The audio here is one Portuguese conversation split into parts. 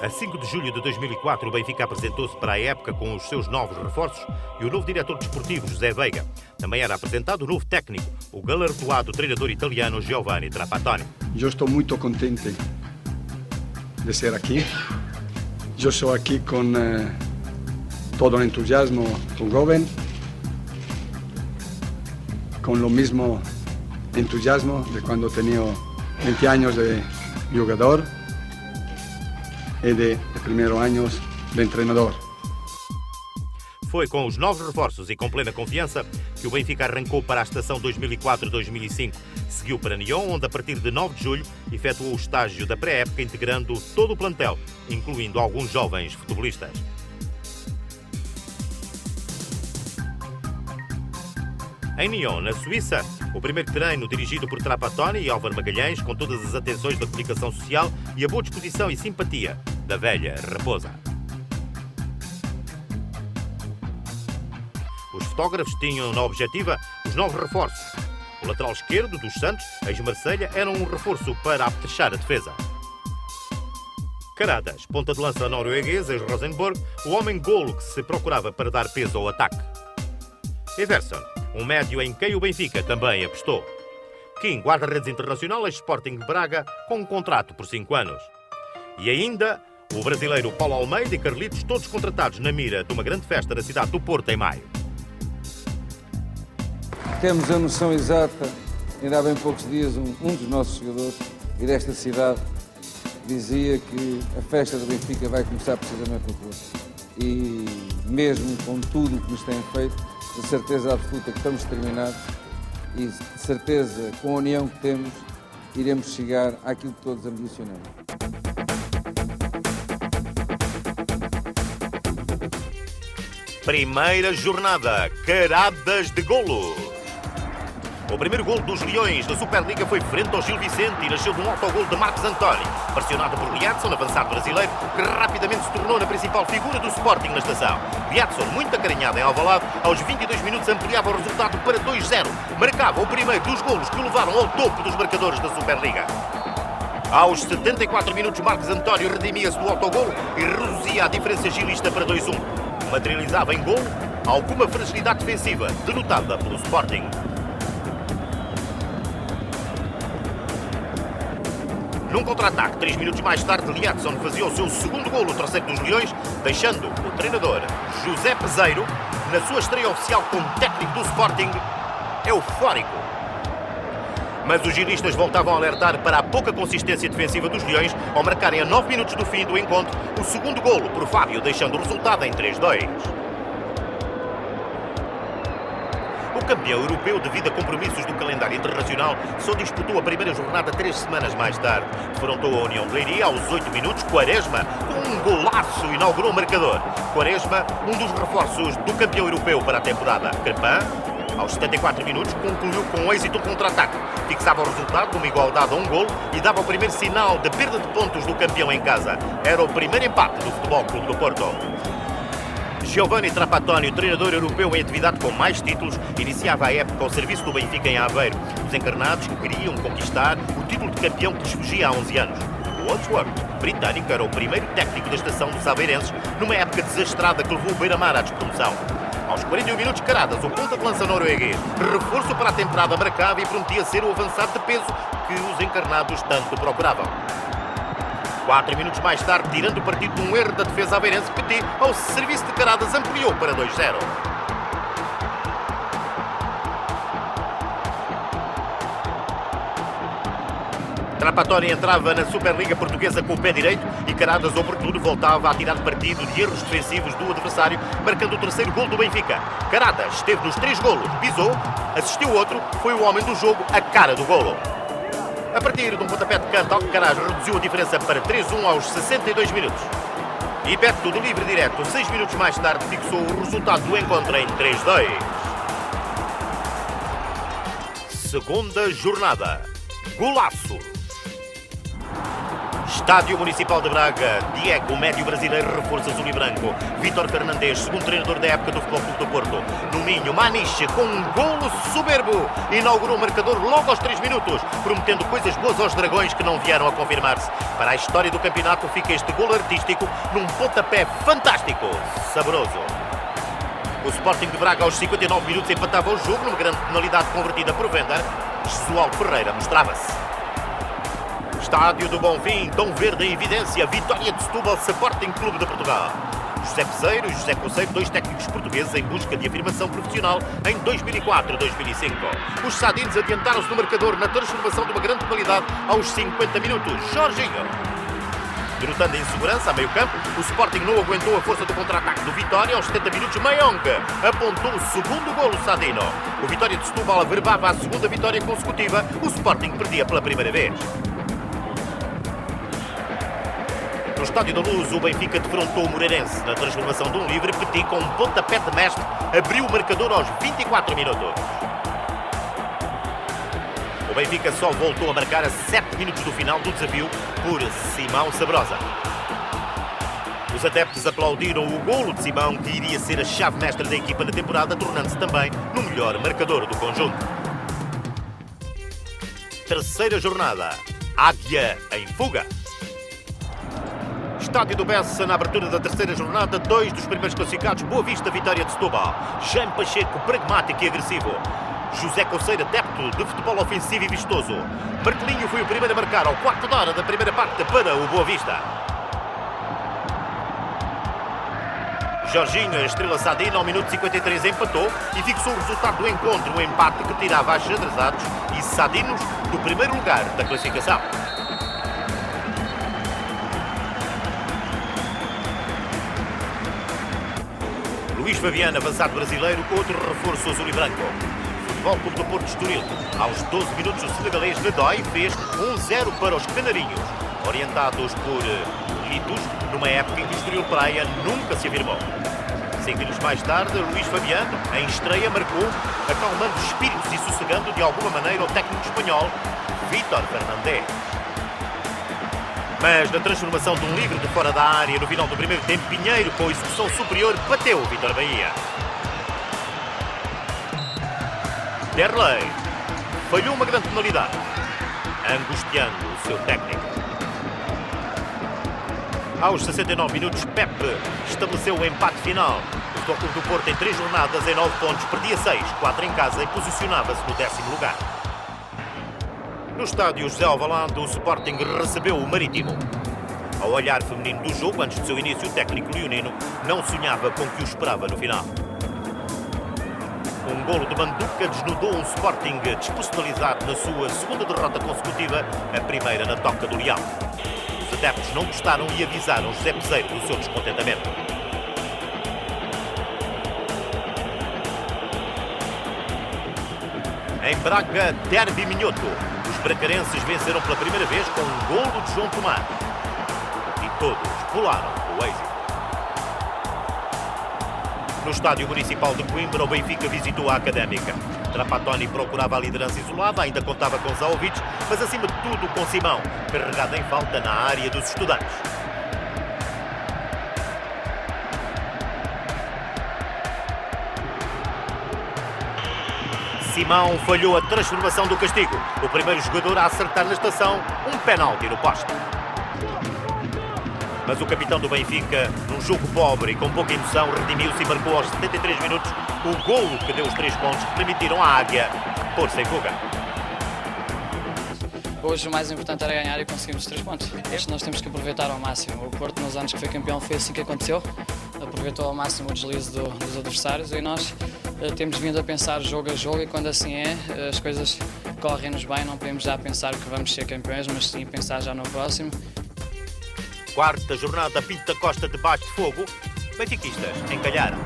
A 5 de julho de 2004, o Benfica apresentou-se para a época com os seus novos reforços e o novo diretor desportivo, José Veiga. Também era apresentado o novo técnico, o galardoado treinador italiano Giovanni Trapattoni. Eu estou muito contente de ser aqui. Eu sou aqui com todo o entusiasmo do jovem, com o mesmo entusiasmo de quando tinha 20 anos de jogador e de primeiros anos de treinador. Foi com os novos reforços e com plena confiança que o Benfica arrancou para a estação 2004-2005. Seguiu para Nyon, onde a partir de 9 de julho efetuou o estágio da pré-época, integrando todo o plantel, incluindo alguns jovens futebolistas. Em Nyon, na Suíça, o primeiro treino dirigido por Trapattoni e Álvaro Magalhães, com todas as atenções da comunicação social e a boa disposição e simpatia da velha raposa. Os fotógrafos tinham na objetiva os novos reforços. O lateral esquerdo dos Santos, ex-Marselha, era um reforço para apetrechar a defesa. Caradas, ponta de lança norueguês, ex-Rosenborg, o homem-golo que se procurava para dar peso ao ataque. Everson, um médio em quem o Benfica também apostou. Kim, guarda-redes internacional, ex-Sporting de Braga, com um contrato por 5 anos. E ainda o brasileiro Paulo Almeida e Carlitos, todos contratados na mira de uma grande festa na cidade do Porto em maio. Temos a noção exata, ainda há bem poucos dias, um dos nossos jogadores e desta cidade dizia que a festa do Benfica vai começar precisamente no Porto. E mesmo com tudo o que nos têm feito, de certeza absoluta que estamos determinados e de certeza, com a união que temos, iremos chegar àquilo que todos ambicionamos. Primeira jornada, caradas de golo. O primeiro golo dos Leões da Superliga foi frente ao Gil Vicente e nasceu de um autogolo de Marcos António, pressionado por Liadson, avançado brasileiro, que rapidamente se tornou na principal figura do Sporting na estação. Liadson, muito acarinhado em Alvalade, aos 22 minutos ampliava o resultado para 2-0. Marcava o primeiro dos golos que o levaram ao topo dos marcadores da Superliga. Aos 74 minutos, Marcos António redimia-se do autogolo e reduzia a diferença gilista para 2-1. Materializava em golo alguma fragilidade defensiva, denotada pelo Sporting. Num contra-ataque, 3 minutos mais tarde, Liadson fazia o seu segundo golo, o terceiro dos Leões, deixando o treinador José Peseiro, na sua estreia oficial como técnico do Sporting, eufórico. Mas os gilistas voltavam a alertar para a pouca consistência defensiva dos Leões ao marcarem a 9 minutos do fim do encontro o segundo golo por Fábio, deixando o resultado em 3-2. O campeão europeu, devido a compromissos do calendário internacional, só disputou a primeira jornada 3 semanas mais tarde. Defrontou a União de Leiria aos 8 minutos. Quaresma, com um golaço, inaugurou o marcador. Quaresma, um dos reforços do campeão europeu para a temporada. Crepin, aos 74 minutos, concluiu com êxito um contra-ataque. Fixava o resultado numa igualdade a um golo e dava o primeiro sinal de perda de pontos do campeão em casa. Era o primeiro empate do Futebol Clube do Porto. Giovanni Trapattoni, o treinador europeu em atividade com mais títulos, iniciava a época ao serviço do Benfica em Aveiro. Os encarnados que queriam conquistar o título de campeão que lhes fugia há 11 anos. O Wordsworth, britânico, era o primeiro técnico da estação dos Aveirenses, numa época desastrada que levou o Beira-Mar à despromoção. Aos 41 minutos, Caradas, o ponta de lança norueguês, reforço para a temporada, marcava e prometia ser o avançado de peso que os encarnados tanto procuravam. 4 minutos mais tarde, tirando o partido de um erro da defesa aveirense, Petit, ao serviço de Caradas, ampliou para 2-0. Trapattoni entrava na Superliga Portuguesa com o pé direito e Caradas, oportuno, voltava a tirar partido de erros defensivos do adversário, marcando o terceiro golo do Benfica. Caradas esteve nos 3 golos, pisou, assistiu outro, foi o homem do jogo, a cara do golo. A partir de um pontapé de canto, Alcaraz reduziu a diferença para 3-1 aos 62 minutos. E Beto, do livre direto, 6 minutos mais tarde, fixou o resultado do encontro em 3-2. Segunda jornada. Golaço. Estádio Municipal de Braga. Diego, médio brasileiro, reforço azul e branco. Vítor Fernandes, segundo treinador da época do Futebol Clube do Porto. No Minho, Maniche, com um golo soberbo, inaugurou o marcador logo aos 3 minutos, prometendo coisas boas aos dragões que não vieram a confirmar-se. Para a história do campeonato fica este golo artístico num pontapé fantástico, saboroso. O Sporting de Braga aos 59 minutos empatava o jogo numa grande penalidade convertida por Vender. Jesualdo Ferreira mostrava-se. Estádio do Bonfim, Tom Verde em evidência, vitória de Setúbal, Sporting Clube de Portugal. José Peseiro e José Conceiro, dois técnicos portugueses em busca de afirmação profissional em 2004-2005. Os sadinos adiantaram-se no marcador na transformação de uma grande penalidade aos 50 minutos. Jorginho. Derrotando a insegurança a meio campo, o Sporting não aguentou a força do contra-ataque do Vitória. Aos 70 minutos, Mayonga apontou o segundo golo sadino. O Vitória de Setúbal averbava a segunda vitória consecutiva. O Sporting perdia pela primeira vez. No Estádio da Luz, o Benfica defrontou o Moreirense na transformação de um livre. Petit, com um pontapé de mestre, abriu o marcador aos 24 minutos. O Benfica só voltou a marcar a 7 minutos do final do desafio por Simão Sabrosa. Os adeptos aplaudiram o golo de Simão, que iria ser a chave mestra da equipa na temporada, tornando-se também no melhor marcador do conjunto. Terceira jornada. Águia em fuga. Estádio do Bessa, na abertura da terceira jornada, 2 dos primeiros classificados, Boa Vista, Vitória de Setúbal. Jaime Pacheco, pragmático e agressivo. José Conceiro, adepto de futebol ofensivo e vistoso. Martelinho foi o primeiro a marcar ao quarto de hora da primeira parte para o Boa Vista. Jorginho, a estrela sadina, ao minuto 53 empatou e fixou o resultado do encontro, um empate que tirava as xadrezados e sadinos do primeiro lugar da classificação. Luís Fabiano, avançado brasileiro, outro reforço azul e branco. Futebol Clube do Porto de Estoril. Aos 12 minutos, o senegalês Nedói fez 1-0 para os canarinhos, orientados por Litos, numa época em que o Estoril Praia nunca se afirmou. 5 minutos mais tarde, Luís Fabiano, em estreia, marcou, acalmando os espíritos e sossegando de alguma maneira o técnico espanhol Vítor Fernandes. Mas na transformação de um livre de fora da área no final do primeiro tempo, Pinheiro, com execução superior, bateu o Vítor Bahia. Derlei falhou uma grande penalidade, angustiando o seu técnico. Aos 69 minutos, Pepe estabeleceu o empate final. O Futebol Clube do Porto, em 3 jornadas, em 9 pontos, perdia 6, 4 em casa e posicionava-se no 10º lugar. No estádio José Alvalade, o Sporting recebeu o Marítimo. Ao olhar feminino do jogo, antes do seu início, o técnico leonino não sonhava com o que o esperava no final. Um golo de Manduca desnudou um Sporting despersonalizado na sua segunda derrota consecutiva, a primeira na Toca do Leão. Os adeptos não gostaram e avisaram José Peseiro do seu descontentamento. Em Braga, derby minhoto. Os bracarenses venceram pela primeira vez com um golo de João Tomás. E todos pularam o êxito. No Estádio Municipal de Coimbra, o Benfica visitou a Académica. Trapattoni procurava a liderança isolada, ainda contava com Zaovic, mas acima de tudo com Simão, carregado em falta na área dos estudantes. Simão falhou a transformação do castigo. O primeiro jogador a acertar na estação, um penalti no poste. Mas o capitão do Benfica, num jogo pobre e com pouca emoção, redimiu-se e marcou aos 73 minutos o golo que deu os 3 pontos que permitiram à Águia pôr-se em fuga. Hoje o mais importante era ganhar e conseguimos os 3 pontos. Este nós temos que aproveitar ao máximo. O Porto, nos anos que foi campeão, foi assim que aconteceu. Aproveitou ao máximo o deslize dos adversários e nós temos vindo a pensar jogo a jogo, e quando assim é, as coisas correm-nos bem. Não podemos já pensar que vamos ser campeões, mas sim pensar já no próximo. Quarta jornada, Pinto da Costa debaixo de fogo. Benfiquistas encalharam.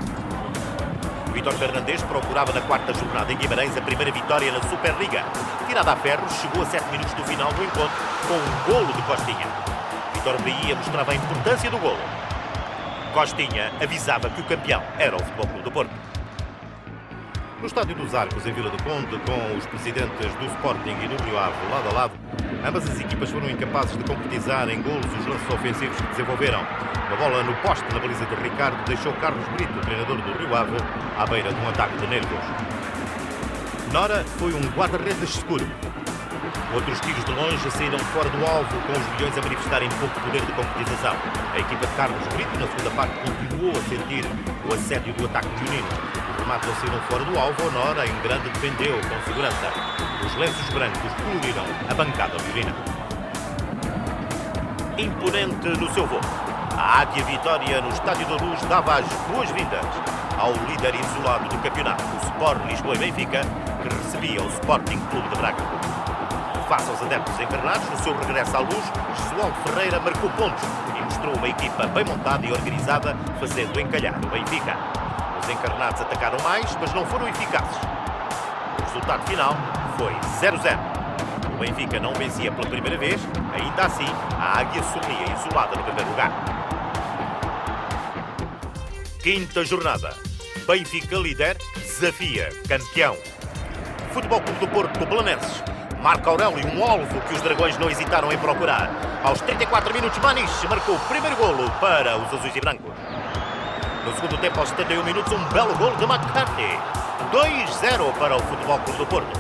Vítor Fernandes procurava na quarta jornada em Guimarães a primeira vitória na Superliga. Tirada a ferro, chegou a 7 minutos do final do encontro com um golo de Costinha. Vítor Bahia mostrava a importância do golo. Costinha avisava que o campeão era o Futebol Clube do Porto. No Estádio dos Arcos, em Vila do Conde, com os presidentes do Sporting e do Rio Ave lado a lado, ambas as equipas foram incapazes de concretizar em golos os lances ofensivos que desenvolveram. A bola no poste na baliza de Ricardo deixou Carlos Brito, treinador do Rio Ave, à beira de um ataque de nervos. Nora foi um guarda-redes seguro. Outros tiros de longe saíram fora do alvo, com os leões a manifestarem pouco poder de concretização. A equipa de Carlos Brito, na segunda parte, continuou a sentir o assédio do ataque leonino. Os remates não saíram fora do alvo, Nora em grande defendeu com segurança. Os lenços brancos coloriram a bancada leonina. Imponente no seu voo, a Águia Vitória no Estádio da Luz dava as boas-vindas ao líder isolado do campeonato, o Sport Lisboa e Benfica, que recebia o Sporting Clube de Braga. Face aos adeptos encarnados, no seu regresso à luz, Josualdo Ferreira marcou pontos e mostrou uma equipa bem montada e organizada, fazendo encalhar o Benfica. Os encarnados atacaram mais, mas não foram eficazes. O resultado final foi 0-0. O Benfica não vencia pela primeira vez, ainda assim, a Águia sorria isolada no primeiro lugar. Quinta jornada. Benfica líder, desafia campeão. Futebol Clube do Porto do Belenenses. Marco Aurélio, um alvo que os dragões não hesitaram em procurar. Aos 34 minutos, Maniche marcou o primeiro golo para os azuis e brancos. No segundo tempo, aos 71 minutos, um belo golo de McCarthy. 2-0 para o Futebol Clube do Porto.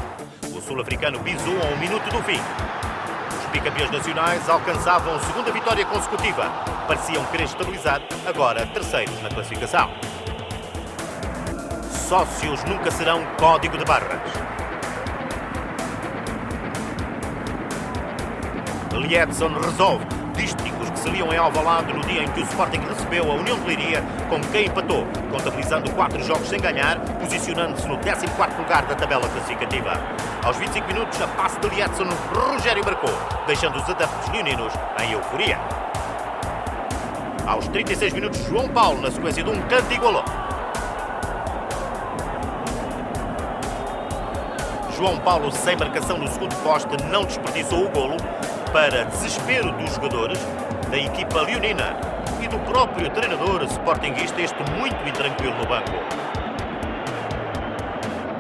O sul-africano bisou a um minuto do fim. Os bicampeões nacionais alcançavam a segunda vitória consecutiva. Pareciam querer estabilizar, agora terceiros na classificação. Sócios nunca serão código de barras. Liedson resolve. Dísticos que se liam em Alvalade no dia em que o Sporting recebeu a União de Leiria, com quem empatou, contabilizando 4 jogos sem ganhar, posicionando-se no 14º lugar da tabela classificativa. Aos 25 minutos, a passe de Liedson, Rogério marcou, deixando os adeptos leoninos em euforia. Aos 36 minutos, João Paulo, na sequência de um canto, igualou. João Paulo, sem marcação no segundo poste, não desperdiçou o golo, para desespero dos jogadores, da equipa leonina e do próprio treinador sportinguista, este muito intranquilo no banco.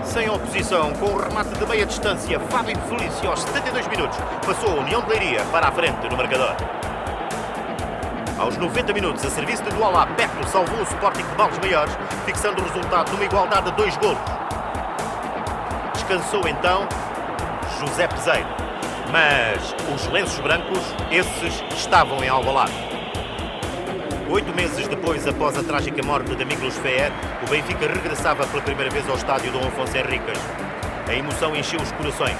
Sem oposição, com o remate de meia distância, Fábio Felício, aos 72 minutos, passou a União de Leiria para a frente no marcador. Aos 90 minutos, a serviço de Dualá, Beto salvou o Sporting de Males Maiores, fixando o resultado numa igualdade de 2 golos. Descansou então José Peseiro. Mas os lenços brancos, esses estavam em Alvalade. 8 meses depois, após a trágica morte de Miklos Feer, o Benfica regressava pela primeira vez ao estádio Dom Afonso Henriques. A emoção encheu os corações.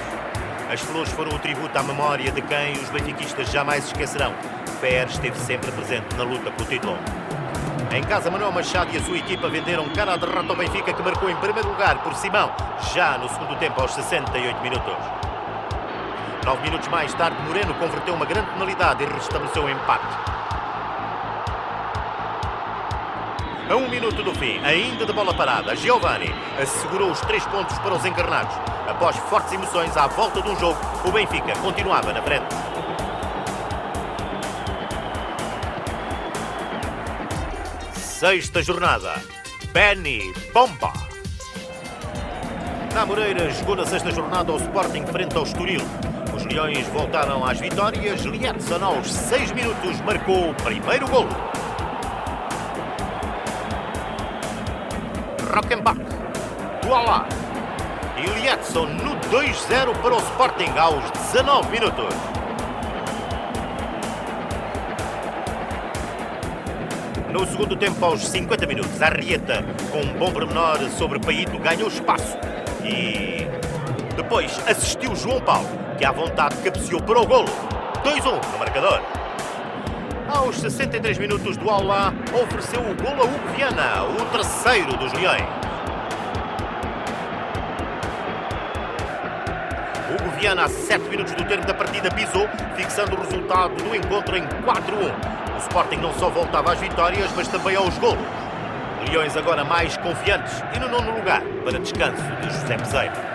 As flores foram o tributo à memória de quem os benfiquistas jamais esquecerão. Feer esteve sempre presente na luta pelo título. Em casa, Manuel Machado e a sua equipa venderam cara à derrota ao Benfica, que marcou em primeiro lugar por Simão, já no segundo tempo, aos 68 minutos. 9 minutos mais tarde, Moreno converteu uma grande penalidade e restabeleceu o empate. A 1 minuto do fim, ainda de bola parada, Giovani assegurou os 3 pontos para os encarnados. Após fortes emoções à volta de um jogo, o Benfica continuava na frente. Sexta jornada, Benny Bomba. Na Moreira jogou na sexta jornada o Sporting frente ao Estoril. Os Leões voltaram às vitórias. Liedson, aos 6 minutos, marcou o primeiro golo. Rockenbach, Dualá e Liedson no 2-0 para o Sporting aos 19 minutos. No segundo tempo, aos 50 minutos, Arrieta, com um bom pormenor sobre Paíto, ganhou espaço e depois assistiu João Paulo, que à vontade cabeceou para o golo. 2-1 no marcador. Aos 63 minutos, Dualá ofereceu o golo a Hugo Viana, o terceiro dos Leões. Hugo Viana, a 7 minutos do termo da partida, pisou, fixando o resultado do encontro em 4-1. O Sporting não só voltava às vitórias, mas também aos golos. Leões agora mais confiantes e no 9º lugar, para descanso de José Peseiro.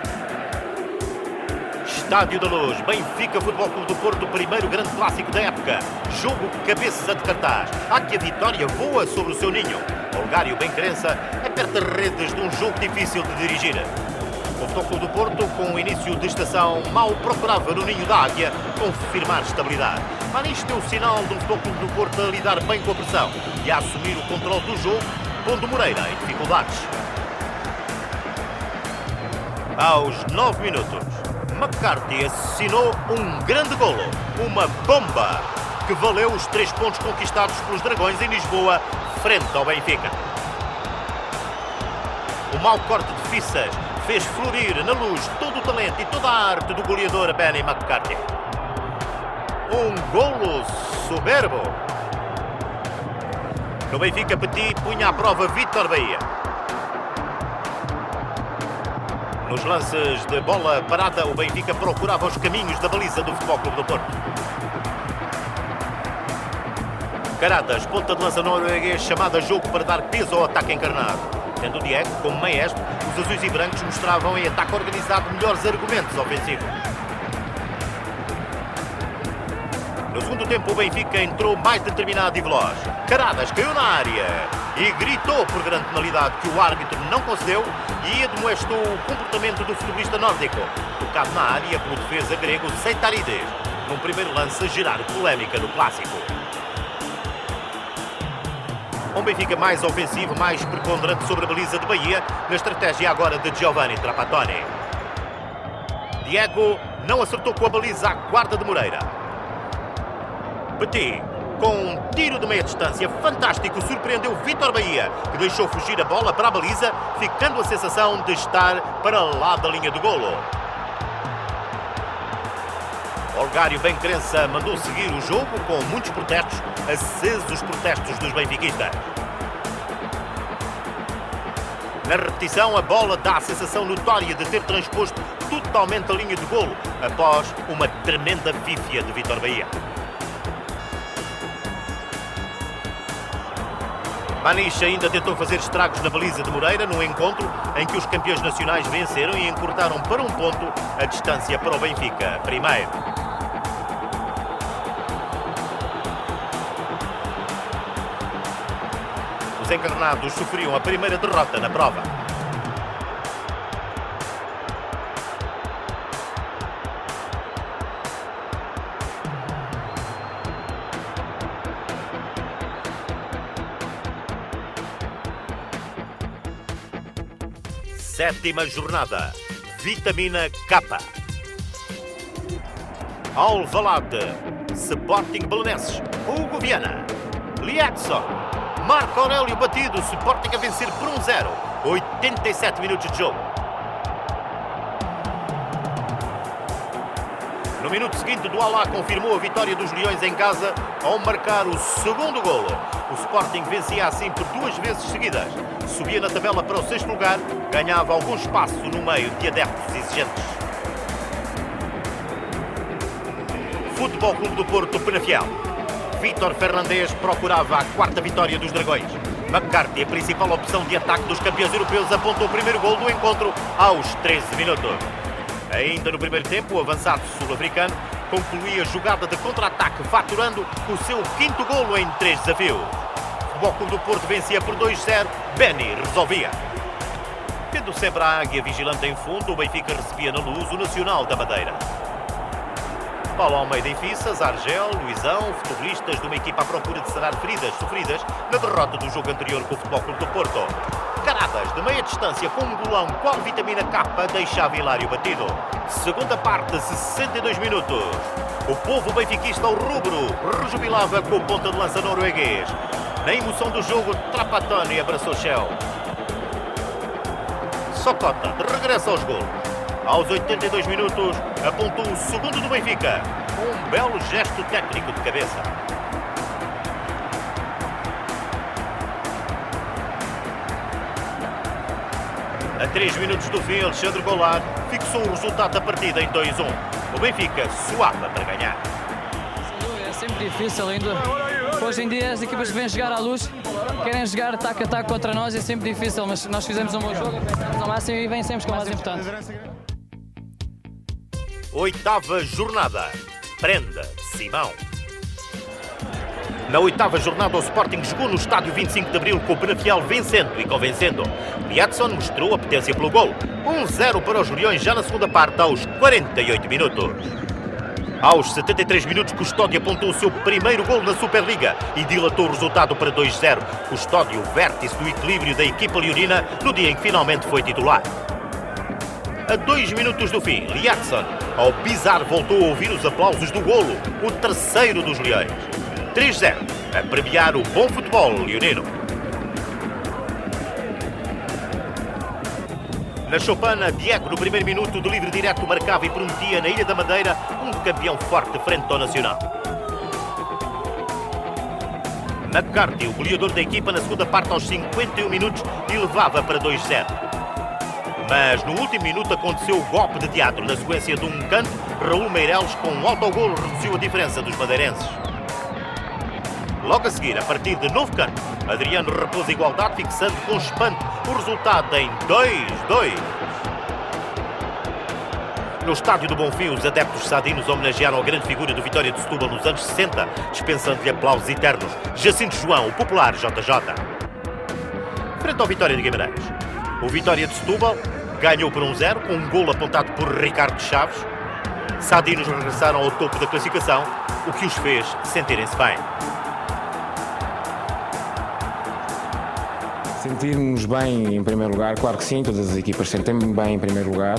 Estádio da Luz, Benfica Futebol Clube do Porto, primeiro grande clássico da época. Jogo cabeça de cartaz. Há que a vitória voa sobre o seu ninho. Olgário Benquerença aperta redes de um jogo difícil de dirigir. O Futebol Clube do Porto, com o início de estação, mal procurava no ninho da águia confirmar estabilidade. Mas isto é o sinal do Futebol Clube do Porto a lidar bem com a pressão e a assumir o controle do jogo, pondo Moreira em dificuldades. Aos 9 minutos, McCarthy assinou um grande golo, uma bomba, que valeu os 3 pontos conquistados pelos Dragões em Lisboa, frente ao Benfica. O mau corte de Fissas fez florir na Luz todo o talento e toda a arte do goleador Benny McCarthy. Um golo soberbo. No Benfica, Petit punha à prova Vítor Bahia. Nos lances de bola parada, o Benfica procurava os caminhos da baliza do Futebol Clube do Porto. Caradas, ponta de lança norueguês, chamada a jogo para dar peso ao ataque encarnado. Tendo o Diego como maestro, os azuis e brancos mostravam em ataque organizado melhores argumentos ofensivos. No segundo tempo, o Benfica entrou mais determinado e veloz. Caradas caiu na área e gritou por grande penalidade que o árbitro não concedeu e admoestou o comportamento do futebolista nórdico, tocado na área pelo defesa grego Seitarides, num primeiro lance a gerar polémica no clássico. Um Benfica mais ofensivo, mais preponderante sobre a baliza de Bahia, na estratégia agora de Giovanni Trapattoni. Diego não acertou com a baliza à guarda de Moreira. Petit, com um tiro de meia distância fantástico, surpreendeu Vítor Bahia, que deixou fugir a bola para a baliza, ficando a sensação de estar para lá da linha do golo. Olgário Benquerença mandou seguir o jogo com muitos protestos, acesos protestos dos benfiquistas. Na repetição, a bola dá a sensação notória de ter transposto totalmente a linha de golo, após uma tremenda pífia de Vítor Bahia. Maniche ainda tentou fazer estragos na baliza de Moreira num encontro em que os campeões nacionais venceram e encurtaram para um ponto a distância para o Benfica. Primeiro. Os encarnados sofriam a primeira derrota na prova. Sétima jornada, Vitamina K. Alvalade, Sporting Belenenses, Hugo Viana, Liedson, Marco Aurélio batido, Sporting a vencer por 1-0, 87 minutos de jogo. No minuto seguinte, o Dualá confirmou a vitória dos Leões em casa ao marcar o segundo golo. O Sporting vencia assim por 2 vezes seguidas. Subia na tabela para o 6º lugar, ganhava algum espaço no meio de adeptos exigentes. Futebol Clube do Porto, Penafiel. Vítor Fernandes procurava a 4ª vitória dos Dragões. McCarthy, a principal opção de ataque dos campeões europeus, apontou o primeiro golo do encontro aos 13 minutos. Ainda no primeiro tempo, o avançado sul-africano concluía a jogada de contra-ataque, faturando o seu 5º golo em 3 desafios. O Futebol Clube do Porto vencia por 2-0, Benny resolvia. Tendo sempre a águia vigilante em fundo, o Benfica recebia na Luz o Nacional da Madeira. Paulo Almeida e Fissas, Argel, Luizão, futebolistas de uma equipa à procura de sarar feridas sofridas na derrota do jogo anterior com o Futebol Clube do Porto. Caradas de meia distância com um golão qual Vitamina K deixava Hilário batido. Segunda parte, 62 minutos. O povo benfiquista ao rubro rejubilava com o ponta de lança norueguês. Na emoção do jogo, Trapattoni abraçou Shell. Socota regressa aos golos. Aos 82 minutos, apontou o segundo do Benfica, com um belo gesto técnico de cabeça. A 3 minutos do fim, Alexandre Goulart fixou o resultado da partida em 2-1. O Benfica suava para ganhar. É sempre difícil ainda. Hoje em dia as equipas que vêm jogar à Luz querem jogar ataque a ataque contra nós, é sempre difícil, mas nós fizemos um bom jogo, pensamos ao máximo e vencemos, que é o mais importante. Oitava jornada. Prenda, Simão. Na oitava jornada, o Sporting jogou no estádio 25 de Abril com o Penafiel vencendo e convencendo. Liadson mostrou apetência pelo gol. 1-0 para os Leões já na segunda parte, aos 48 minutos. Aos 73 minutos, Custódio apontou o seu primeiro gol na Superliga e dilatou o resultado para 2-0. Custódio, vértice do equilíbrio da equipa leonina no dia em que finalmente foi titular. A 2 minutos do fim, Liadson, ao pisar, voltou a ouvir os aplausos do golo, o terceiro dos Leões. 3-0, a premiar o bom futebol leonino. Na Choupana, Diego, no primeiro minuto do livre direto, marcava e prometia na Ilha da Madeira um campeão forte frente ao Nacional. McCarthy, o goleador da equipa, na segunda parte aos 51 minutos, elevava para 2-0. Mas no último minuto aconteceu o golpe de teatro. Na sequência de um canto, Raul Meireles, com um autogolo, reduziu a diferença dos madeirenses. Logo a seguir, a partir de novo canto, Adriano repôs a igualdade, fixando com espanto o resultado em 2-2. No estádio do Bonfim, os adeptos sadinos homenagearam a grande figura do Vitória de Setúbal nos anos 60, dispensando-lhe aplausos eternos. Jacinto João, o popular JJ. Frente ao Vitória de Guimarães, o Vitória de Setúbal ganhou por 1-0, com um golo apontado por Ricardo Chaves. Sadinos regressaram ao topo da classificação, o que os fez sentirem-se bem. Sentirmos bem em primeiro lugar, claro que sim, todas as equipas sentem-me bem em primeiro lugar.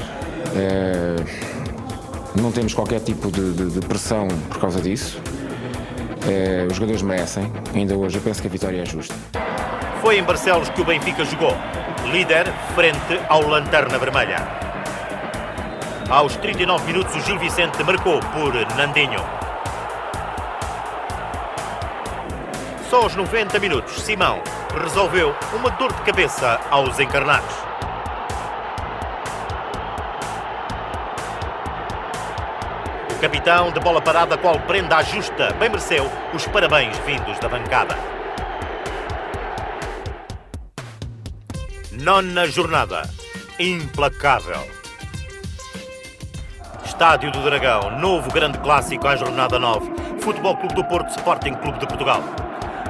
Não temos qualquer tipo de pressão por causa disso. Os jogadores merecem, ainda hoje eu penso que a vitória é justa. Foi em Barcelos que o Benfica jogou, líder frente ao Lanterna Vermelha. Aos 39 minutos o Gil Vicente marcou por Nandinho. Só aos 90 minutos, Simão resolveu uma dor de cabeça aos encarnados. O capitão de bola parada, qual prenda à justa, bem mereceu os parabéns vindos da bancada. Nona jornada. Implacável. Estádio do Dragão, novo grande clássico à jornada 9. Futebol Clube do Porto, Sporting Clube de Portugal.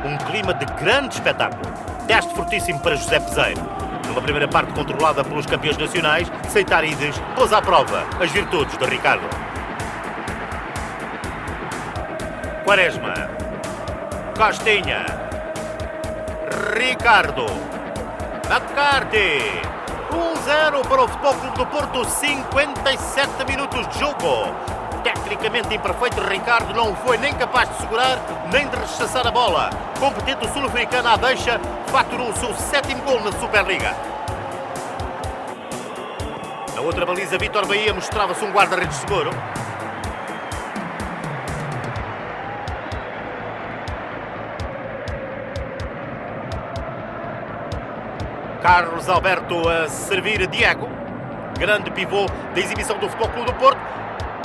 Um clima de grande espetáculo. Teste fortíssimo para José Peseiro. Numa primeira parte controlada pelos campeões nacionais, Seitarides pôs à prova as virtudes de Ricardo. Quaresma. Costinha. Ricardo. McCarthy. 1-0 para o Futebol Clube do Porto, 57 minutos de jogo. Tecnicamente imperfeito, Ricardo não foi nem capaz de segurar, nem de rechaçar a bola. Competente, o sul-africano à deixa, faturou o seu 7º gol na Superliga. Na outra baliza, Vítor Bahia mostrava-se um guarda-redes seguro. Carlos Alberto a servir Diego. Grande pivô da exibição do Futebol Clube do Porto.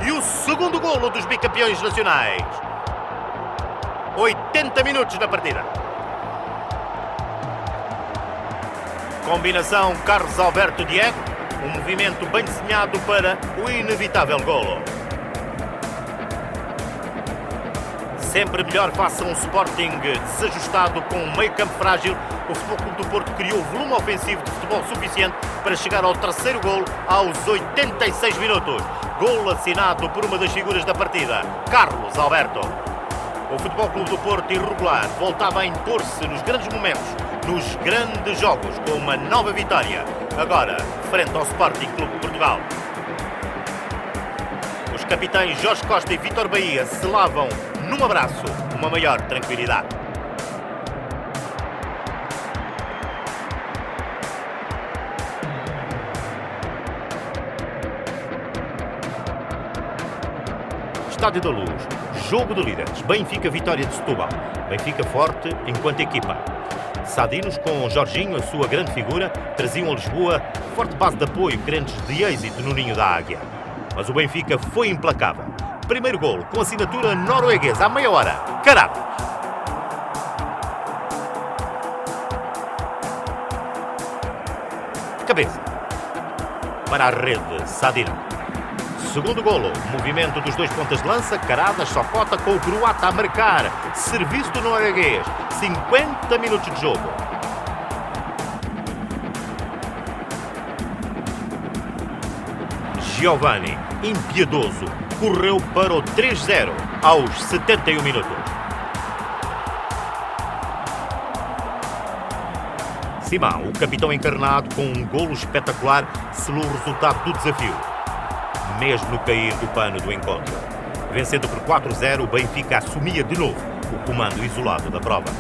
E o segundo golo dos bicampeões nacionais. 80 minutos na partida. Combinação Carlos Alberto-Diego. Um movimento bem desenhado para o inevitável golo. Sempre melhor face a um Sporting desajustado com um meio campo frágil. O Futebol Clube do Porto criou volume ofensivo de futebol suficiente para chegar ao terceiro golo aos 86 minutos. Golo assinado por uma das figuras da partida, Carlos Alberto. O Futebol Clube do Porto, irregular, voltava a impor-se nos grandes momentos, nos grandes jogos, com uma nova vitória, agora frente ao Sporting Clube de Portugal. Os capitães Jorge Costa e Vítor Bahia selavam num abraço uma maior tranquilidade. Estádio da Luz, jogo de líderes, Benfica Vitória de Setúbal. Benfica forte enquanto equipa. Sadinos, com Jorginho, a sua grande figura, traziam a Lisboa forte base de apoio, crentes de êxito no ninho da águia. Mas o Benfica foi implacável. Primeiro golo, com assinatura norueguesa, à meia hora. Caralho! Cabeça. Para a rede, Sadino. Segundo golo, movimento dos dois pontas de lança, Caradas, Socota com o croata a marcar. Serviço do norueguês, 50 minutos de jogo. Giovanni, impiedoso, correu para o 3-0 aos 71 minutos. Simão, o capitão encarnado, com um golo espetacular, selou o resultado do desafio, mesmo no cair do pano do encontro. Vencendo por 4-0, o Benfica assumia de novo o comando isolado da prova.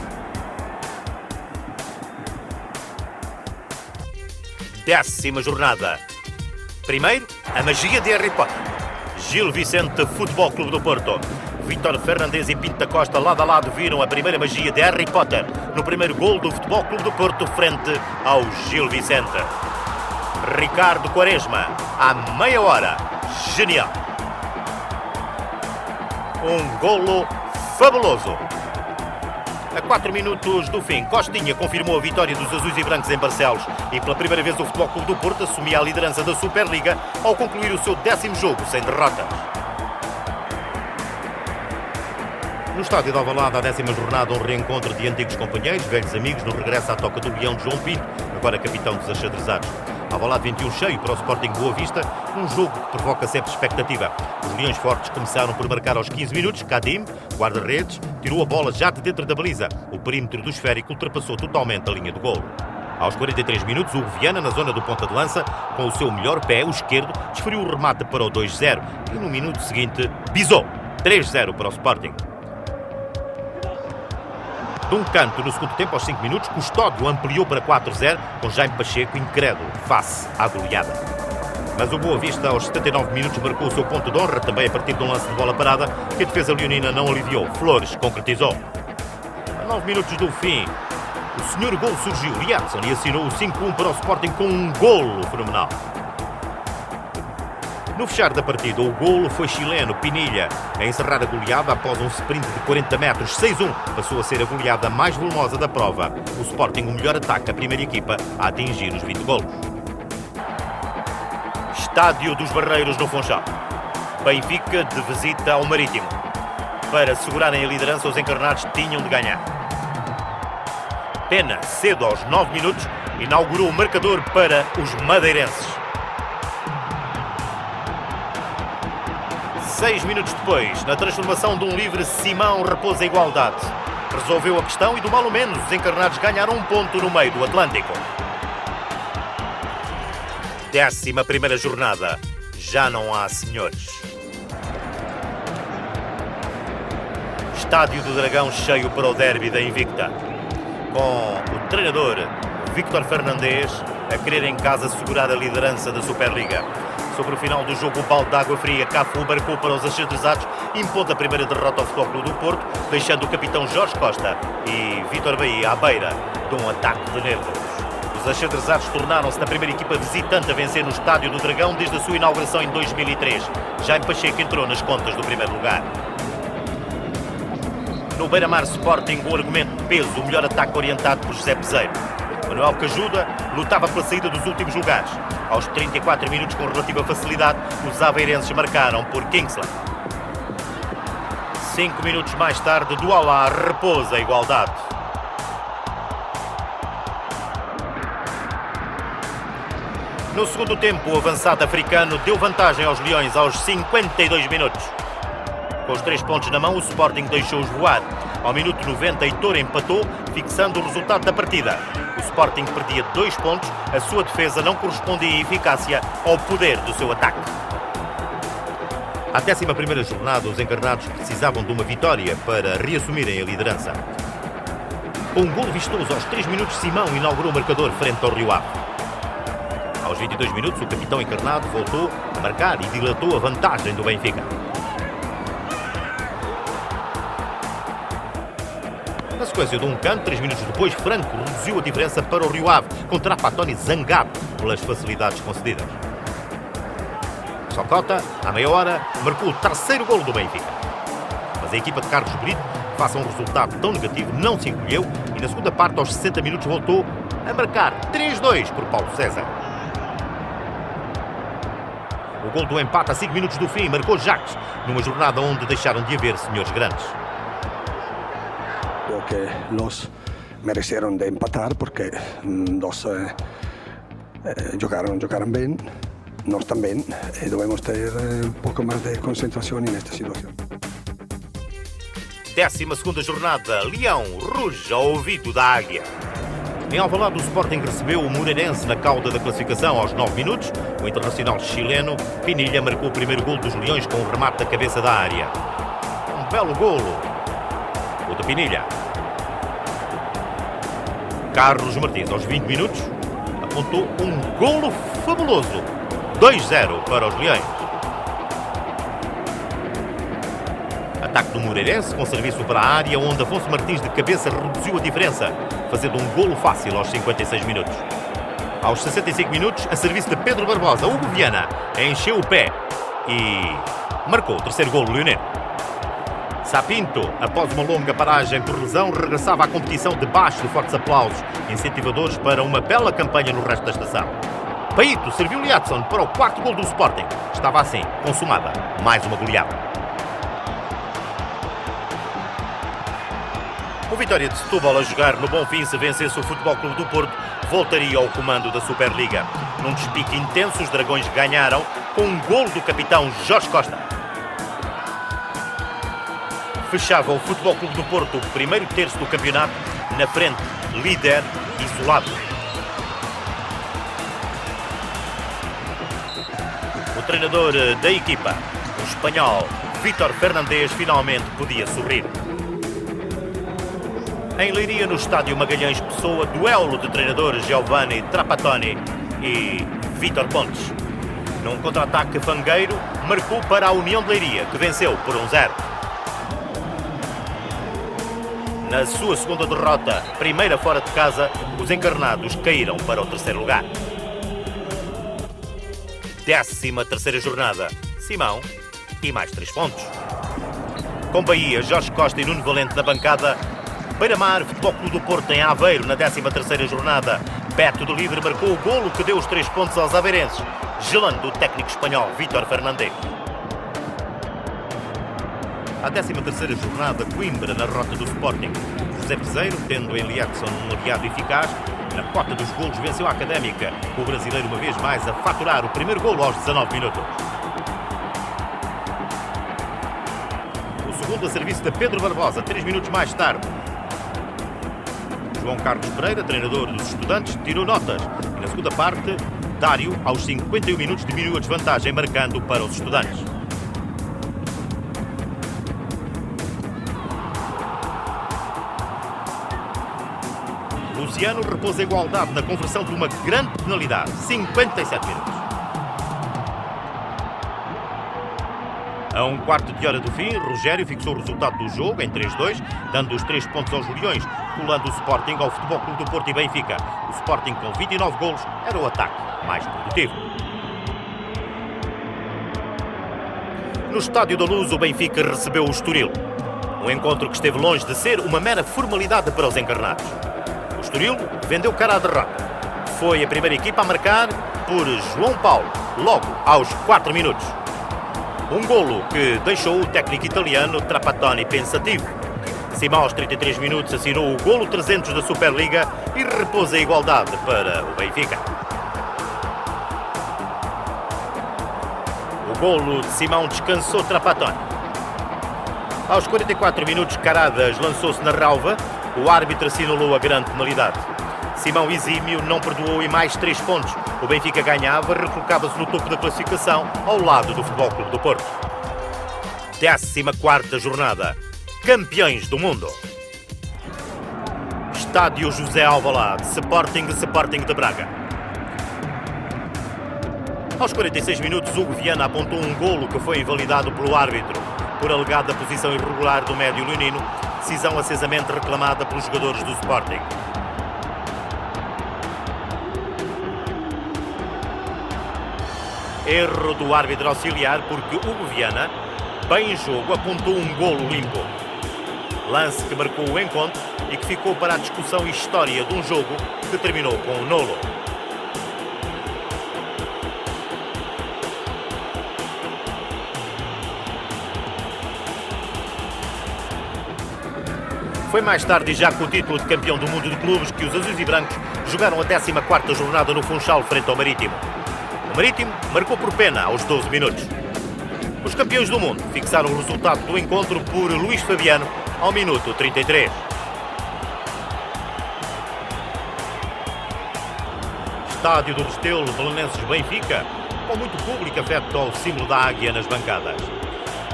10ª jornada. Primeiro, a magia de Harry Potter. Gil Vicente, Futebol Clube do Porto. Vítor Fernandes e Pinto da Costa lado a lado viram a primeira magia de Harry Potter no primeiro gol do Futebol Clube do Porto frente ao Gil Vicente. Ricardo Quaresma, à meia hora, genial. Um golo fabuloso. A 4 minutos do fim, Costinha confirmou a vitória dos azuis e brancos em Barcelos e pela primeira vez o Futebol Clube do Porto assumia a liderança da Superliga ao concluir o seu 10º jogo sem derrotas. No estádio de Alvalade, a 10ª jornada, um reencontro de antigos companheiros, velhos amigos, no regresso à toca do Leão de João Pinto, agora capitão dos achadrezados. Alvalade 21 cheio para o Sporting Boa Vista, um jogo que provoca sempre expectativa. Os Leões Fortes começaram por marcar aos 15 minutos. Kadim, guarda-redes, tirou a bola já de dentro da baliza. O perímetro do esférico ultrapassou totalmente a linha do golo. Aos 43 minutos, o Viana, na zona do ponta de lança, com o seu melhor pé, o esquerdo, desferiu o remate para o 2-0 e no minuto seguinte pisou. 3-0 para o Sporting. De um canto, no segundo tempo, aos 5 minutos, Custódio ampliou para 4-0, com Jaime Pacheco incrédulo, face à goleada. Mas o Boa Vista, aos 79 minutos, marcou o seu ponto de honra, também a partir de um lance de bola parada, que a defesa leonina não aliviou. Flores concretizou. A 9 minutos do fim, o senhor golo surgiu, Liadson, e assinou o 5-1 para o Sporting com um golo fenomenal. No fechar da partida, o golo foi chileno, Pinilha, a encerrar a goleada após um sprint de 40 metros. 6-1 passou a ser a goleada mais volumosa da prova. O Sporting, o melhor ataque, a primeira equipa a atingir os 20 golos. Estádio dos Barreiros no Funchal. Benfica de visita ao Marítimo. Para segurarem a liderança, os encarnados tinham de ganhar. Pena, cedo aos 9 minutos, inaugurou o marcador para os madeirenses. 6 minutos depois, na transformação de um livre, Simão repôs a igualdade. Resolveu a questão e, do mal ou menos, os encarnados ganharam um ponto no meio do Atlântico. 11ª jornada. Já não há senhores. Estádio do Dragão cheio para o derby da Invicta. Com o treinador Vítor Fernandes a querer em casa segurar a liderança da Superliga. Sobre o final do jogo, o balde de água fria, Cafu marcou para os achadrezados, impondo a primeira derrota ao Futebol Clube do Porto, deixando o capitão Jorge Costa e Vítor Bahia à beira de um ataque de nervos. Os achadrezados tornaram-se na primeira equipa visitante a vencer no Estádio do Dragão desde a sua inauguração em 2003. Jaime Pacheco entrou nas contas do primeiro lugar. No Beira-Mar Sporting, o argumento de peso, o melhor ataque orientado por José Peseiro. Manuel Cajuda lutava pela saída dos últimos lugares. Aos 34 minutos, com relativa facilidade, os aveirenses marcaram por Kingsley. 5 minutos mais tarde, Douala repousa a igualdade. No segundo tempo, o avançado africano deu vantagem aos Leões aos 52 minutos. Com os 3 pontos na mão, o Sporting deixou-os voar. Ao minuto 90, Heitor empatou, fixando o resultado da partida. O Sporting perdia 2 pontos, a sua defesa não correspondia em eficácia ao poder do seu ataque. À 11ª jornada, os encarnados precisavam de uma vitória para reassumirem a liderança. Com um golo vistoso aos 3 minutos, Simão inaugurou o marcador frente ao Rio Ave. Aos 22 minutos, o capitão encarnado voltou a marcar e dilatou a vantagem do Benfica. Na sequência de um canto, 3 minutos depois, Franco reduziu a diferença para o Rio Ave, com Trapattoni zangado pelas facilidades concedidas. Socota, à meia hora, marcou o 3º golo do Benfica. Mas a equipa de Carlos Brito, face a um resultado tão negativo, não se encolheu e na segunda parte, aos 60 minutos, voltou a marcar 3-2 por Paulo César. O gol do empate a 5 minutos do fim marcou Jacques, numa jornada onde deixaram de haver senhores grandes. Creo que los merecieron de empatar porque dos jugaron bien, nós também, e devemos ter um pouco mais de concentração nesta situação. 12ª jornada, Leão ruge ao ouvido da águia. Em Alvalade, o Sporting recebeu o Moreirense na cauda da classificação aos 9 minutos. O internacional chileno Pinilla marcou o primeiro golo dos Leões com um remate da cabeça da área. Um belo golo, o de Pinilla. Carlos Martins, aos 20 minutos, apontou um golo fabuloso. 2-0 para os Leões. Ataque do Moreirense, com serviço para a área, onde Afonso Martins de cabeça reduziu a diferença, fazendo um golo fácil aos 56 minutos. Aos 65 minutos, a serviço de Pedro Barbosa, Hugo Viana encheu o pé e marcou o terceiro golo leonino. Sapinto, após uma longa paragem por lesão, regressava à competição debaixo de fortes aplausos incentivadores para uma bela campanha no resto da estação. Paito serviu Liatson para o quarto golo do Sporting. Estava assim, consumada, mais uma goleada. O Vitória de Setúbal, a jogar no Bonfim, se vencesse o Futebol Clube do Porto, voltaria ao comando da Superliga. Num despique intenso, os Dragões ganharam com um golo do capitão Jorge Costa. Fechava o Futebol Clube do Porto o primeiro terço do campeonato, na frente, líder, isolado. O treinador da equipa, o espanhol Vítor Fernandes, finalmente podia sorrir. Em Leiria, no estádio Magalhães Pessoa, duelo de treinadores Giovanni Trapattoni e Vítor Pontes. Num contra-ataque fangueiro, marcou para a União de Leiria, que venceu por 1-0. Na sua segunda derrota, primeira fora de casa, os encarnados caíram para o terceiro lugar. 13ª jornada, Simão e mais 3 pontos. Com Bahia, Jorge Costa e Nuno Valente na bancada. Beira-Mar, Futebol Clube do Porto em Aveiro, na 13ª jornada. Beto de Livre marcou o golo que deu os 3 pontos aos aveirenses, gelando o técnico espanhol Vítor Fernandes. A 13ª jornada, Coimbra na rota do Sporting. José Peseiro, tendo em Liatson um aliado eficaz, na cota dos golos venceu a Académica, o brasileiro uma vez mais a faturar o primeiro golo aos 19 minutos. O segundo a serviço de Pedro Barbosa, 3 minutos mais tarde. João Carlos Pereira, treinador dos Estudantes, tirou notas. E na segunda parte, Dário, aos 51 minutos, diminuiu a desvantagem, marcando para os Estudantes. Luciano repôs a igualdade na conversão de uma grande penalidade. 57 minutos. A um quarto de hora do fim, Rogério fixou o resultado do jogo em 3-2, dando os 3 pontos aos Leões, colando o Sporting ao Futebol Clube do Porto e Benfica. O Sporting, com 29 golos, era o ataque mais produtivo. No Estádio da Luz, o Benfica recebeu o Estoril. Um encontro que esteve longe de ser uma mera formalidade para os encarnados. O Estoril vendeu cara à derrota. Foi a primeira equipa a marcar por João Paulo, logo aos 4 minutos. Um golo que deixou o técnico italiano Trapattoni pensativo. Simão, aos 33 minutos, assinou o golo 300 da Superliga e repôs a igualdade para o Benfica. O golo de Simão descansou Trapattoni. Aos 44 minutos, Caradas lançou-se na relva. O árbitro assinalou a grande penalidade. Simão exímio não perdoou e mais 3 pontos. O Benfica ganhava, recolocava-se no topo da classificação, ao lado do Futebol Clube do Porto. 14ª jornada. Campeões do mundo. Estádio José Alvalade, Sporting de Braga. Aos 46 minutos, Hugo Viana apontou um golo que foi invalidado pelo árbitro por alegada posição irregular do médio leonino, decisão acesamente reclamada pelos jogadores do Sporting. Erro do árbitro auxiliar, porque Hugo Viana, bem em jogo, apontou um golo limpo. Lance que marcou o encontro e que ficou para a discussão e história de um jogo que terminou com um nolo. Foi mais tarde e já com o título de campeão do mundo de clubes que os azuis e brancos jogaram a 14ª jornada no Funchal frente ao Marítimo. O Marítimo marcou por pena aos 12 minutos. Os campeões do mundo fixaram o resultado do encontro por Luís Fabiano ao minuto 33. Estádio do Restelo, Belenenses Benfica, com muito público afeto ao símbolo da águia nas bancadas.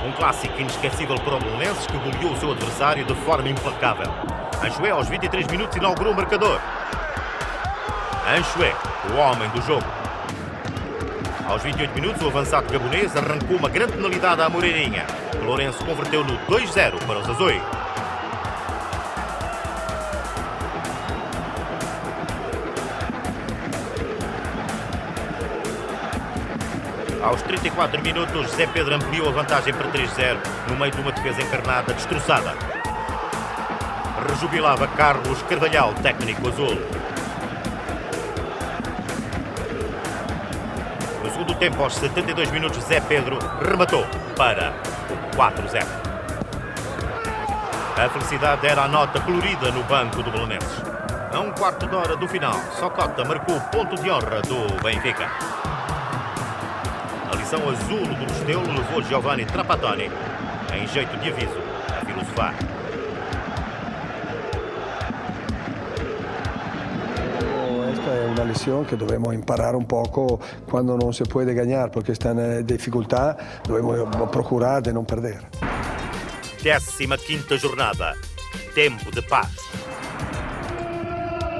Um clássico inesquecível para o Belenenses que goleou o seu adversário de forma implacável. Anchoé, aos 23 minutos, inaugurou o marcador. Anchoé, o homem do jogo. Aos 28 minutos, o avançado gabonês arrancou uma grande penalidade à Moreirinha. Lourenço converteu no 2-0 para os azuis. Aos 34 minutos, Zé Pedro ampliou a vantagem para 3-0 no meio de uma defesa encarnada destroçada. Rejubilava Carlos Carvalhal, técnico azul. No segundo tempo, aos 72 minutos, Zé Pedro rematou para 4-0. A felicidade era a nota colorida no banco do Belenenses. A um quarto de hora do final, Socota marcou o ponto de honra do Benfica. A lição azul do Restelo levou Giovanni Trapattoni, em jeito de aviso, a filosofar. Esta è una lezione che dobbiamo imparare un poco quando non si può ganhar, perché sta in difficoltà, dobbiamo procurare di non perdere. 15ª jornada, tempo de paz.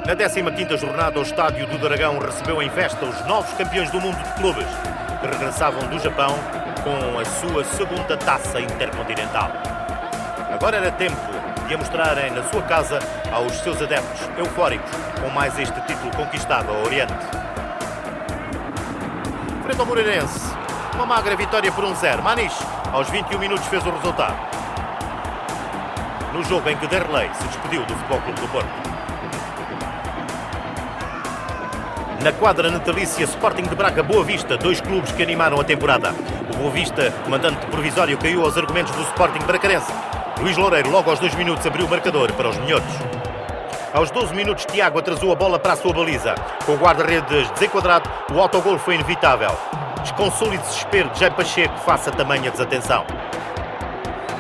Na 15ª jornada, o Estádio do Dragão recebeu em festa os novos campeões do mundo de clubes, que regressavam do Japão com a sua segunda taça intercontinental. Agora era tempo de a mostrarem na sua casa aos seus adeptos eufóricos com mais este título conquistado ao Oriente. Frente ao Moreirense, uma magra vitória por 1-0. Maniche, aos 21 minutos, fez o resultado. No jogo em que Derlei se despediu do Futebol Clube do Porto. Na quadra natalícia, Sporting de Braga, Boa Vista, dois clubes que animaram a temporada. O Boa Vista, comandante provisório, caiu aos argumentos do Sporting bracarense. Luís Loureiro, logo aos 2 minutos, abriu o marcador para os minhotos. Aos 12 minutos, Tiago atrasou a bola para a sua baliza. Com o guarda-redes desenquadrado, o autogol foi inevitável. Desconsolo e desespero de Jair Pacheco face a tamanha desatenção.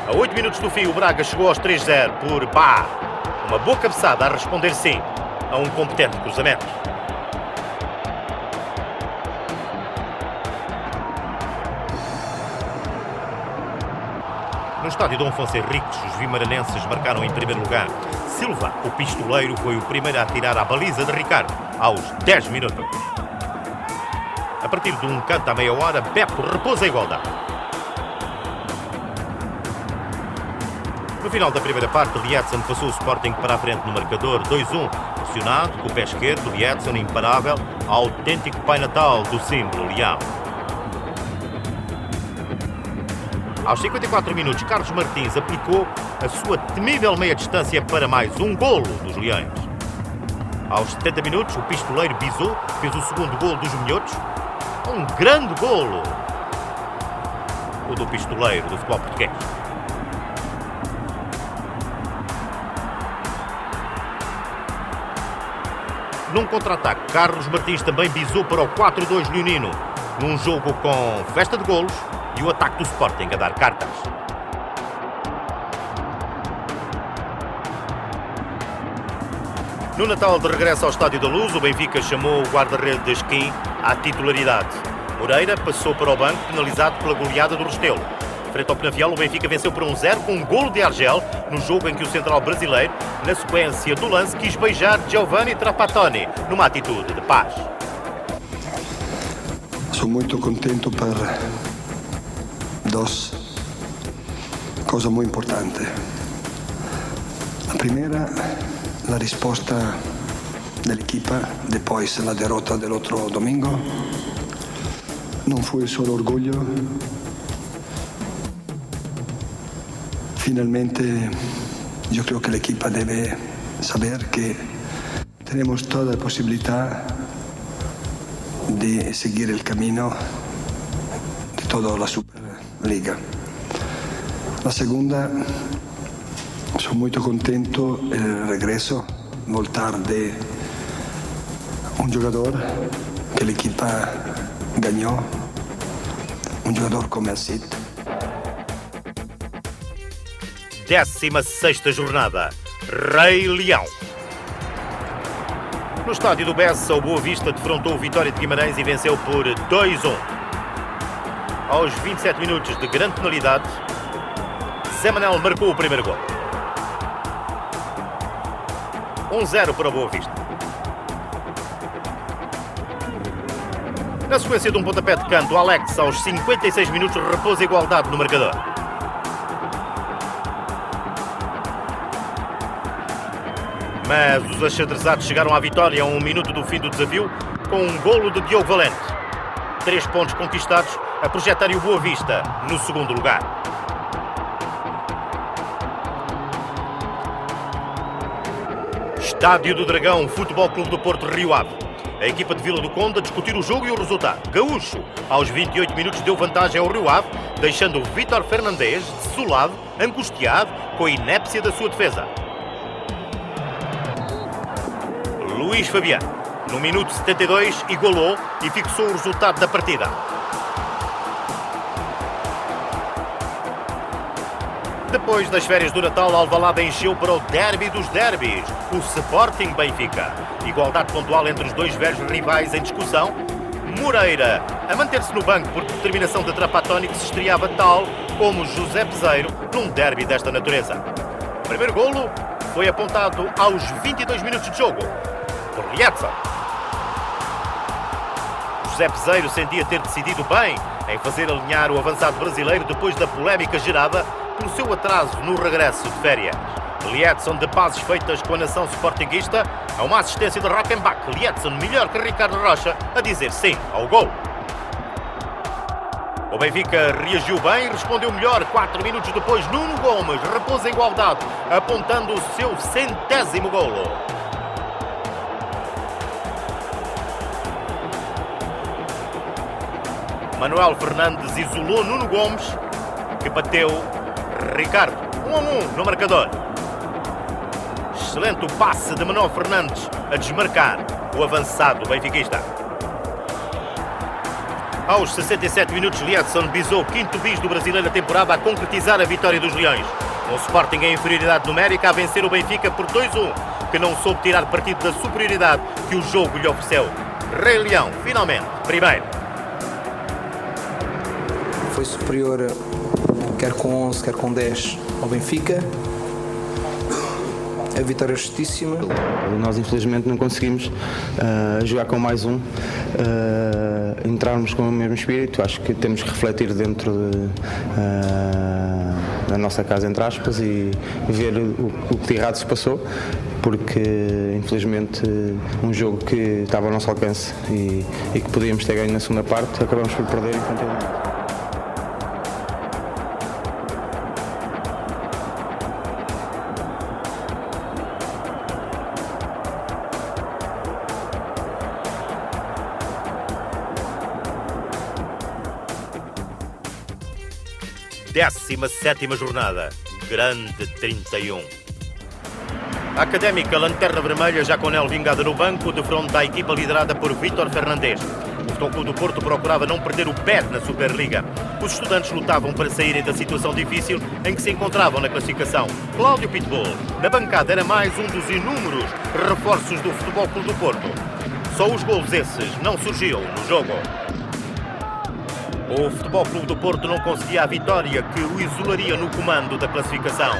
A 8 minutos do fim, o Braga chegou aos 3-0 por Bá. Uma boa cabeçada a responder sim a um competente cruzamento. No estádio Dom Afonso Henriques, os vimaranenses marcaram em primeiro lugar. Silva, o pistoleiro, foi o primeiro a atirar à baliza de Ricardo, aos 10 minutos. A partir de um canto à meia hora, Beto repousa a igualdade. No final da primeira parte, Liedson passou o Sporting para a frente no marcador 2-1. Pressionado, com o pé esquerdo, Liedson imparável, autêntico Pai Natal do símbolo leão. Aos 54 minutos, Carlos Martins aplicou a sua temível meia-distância para mais um golo dos Leões. Aos 70 minutos, o pistoleiro Bizot fez o segundo golo dos minhotos. Um grande golo! O do pistoleiro do futebol português. Num contra-ataque, Carlos Martins também bisou para o 4-2 leonino, num jogo com festa de golos e o ataque do Sporting a dar cartas. No Natal de regresso ao Estádio da Luz, o Benfica chamou o guarda-redes Kim à titularidade. Moreira passou para o banco, penalizado pela goleada do Restelo. Frente ao Penafiel, o Benfica venceu por 1-0 com um golo de Argel, no jogo em que o central brasileiro, na sequência do lance, quis beijar Giovanni Trapattoni, numa atitude de paz. Sono molto contento per dos cose molto importanti. La primera, la risposta dell'equipa después la derrota dell'altro domingo. Non fu solo orgoglio. Finalmente yo creo que la equipa debe saber que tenemos toda la posibilidad de seguir el camino de toda la Superliga. La segunda, Sono molto contento del regreso, voltar de un giocatore che l'equipe ganhou, un giocatore come el Cid. 16ª jornada. Rei Leão. No estádio do Bessa, o Boa Vista defrontou o Vitória de Guimarães e venceu por 2-1. Aos 27 minutos de grande penalidade, Zé Manel marcou o primeiro gol. 1-0 para o Boa Vista. Na sequência de um pontapé de canto, Alex, aos 56 minutos, repôs a igualdade no marcador. Mas os achadrezados chegaram à vitória a 1 minuto do fim do desafio com um golo de Diogo Valente. 3 pontos conquistados a projetarem o Boa Vista no segundo lugar. Estádio do Dragão, Futebol Clube do Porto, Rio Ave. A equipa de Vila do Conde a discutir o jogo e o resultado. Gaúcho, aos 28 minutos, deu vantagem ao Rio Ave, deixando o Vítor Fernandes desolado, angustiado, com a inépcia da sua defesa. Luís Fabiano, no minuto 72, igualou e fixou o resultado da partida. Depois das férias do Natal, Alvalade encheu para o derby dos derbys, o Sporting Benfica. Igualdade pontual entre os dois velhos rivais em discussão. Moreira, a manter-se no banco por determinação de Trapattoni, que se estreava tal como José Peseiro num derby desta natureza. O primeiro golo foi apontado aos 22 minutos de jogo por Lietzen. José Peseiro sentia ter decidido bem em fazer alinhar o avançado brasileiro depois da polémica gerada pelo seu atraso no regresso de férias. Lietzen, de pazes feitas com a nação sportinguista, a uma assistência de Rockenbach. Lietzen, melhor que Ricardo Rocha, a dizer sim ao gol. O Benfica reagiu bem e respondeu melhor. 4 minutos depois, Nuno Gomes repôs a igualdade, apontando o seu 100º golo. Manuel Fernandes isolou Nuno Gomes, que bateu Ricardo. 1-1 no marcador. Excelente o passe de Manuel Fernandes a desmarcar o avançado benfiquista. Aos 67 minutos, Lietzen bisou o 5º bis do brasileiro da temporada a concretizar a vitória dos Leões. O Sporting em inferioridade numérica a vencer o Benfica por 2-1, que não soube tirar partido da superioridade que o jogo lhe ofereceu. Rei Leão, finalmente, primeiro. Foi superior, quer com 11, quer com 10, ao Benfica. A vitória é justíssima. Nós infelizmente não conseguimos jogar com mais um, entrarmos com o mesmo espírito. Acho que temos que refletir dentro da nossa casa, entre aspas, e ver o que de errado se passou, porque infelizmente um jogo que estava ao nosso alcance e que podíamos ter ganho na segunda parte, acabamos por perder infantilmente. Décima sétima jornada, grande 31. A Académica Lanterna Vermelha, já com Nel Vingada no banco, defronta a equipa liderada por Vítor Fernandes. O Futebol Clube do Porto procurava não perder o pé na Superliga. Os estudantes lutavam para saírem da situação difícil em que se encontravam na classificação. Cláudio Pitbull, na bancada, era mais um dos inúmeros reforços do Futebol Clube do Porto. Só os golos esses não surgiam no jogo. O Futebol Clube do Porto não conseguia a vitória que o isolaria no comando da classificação.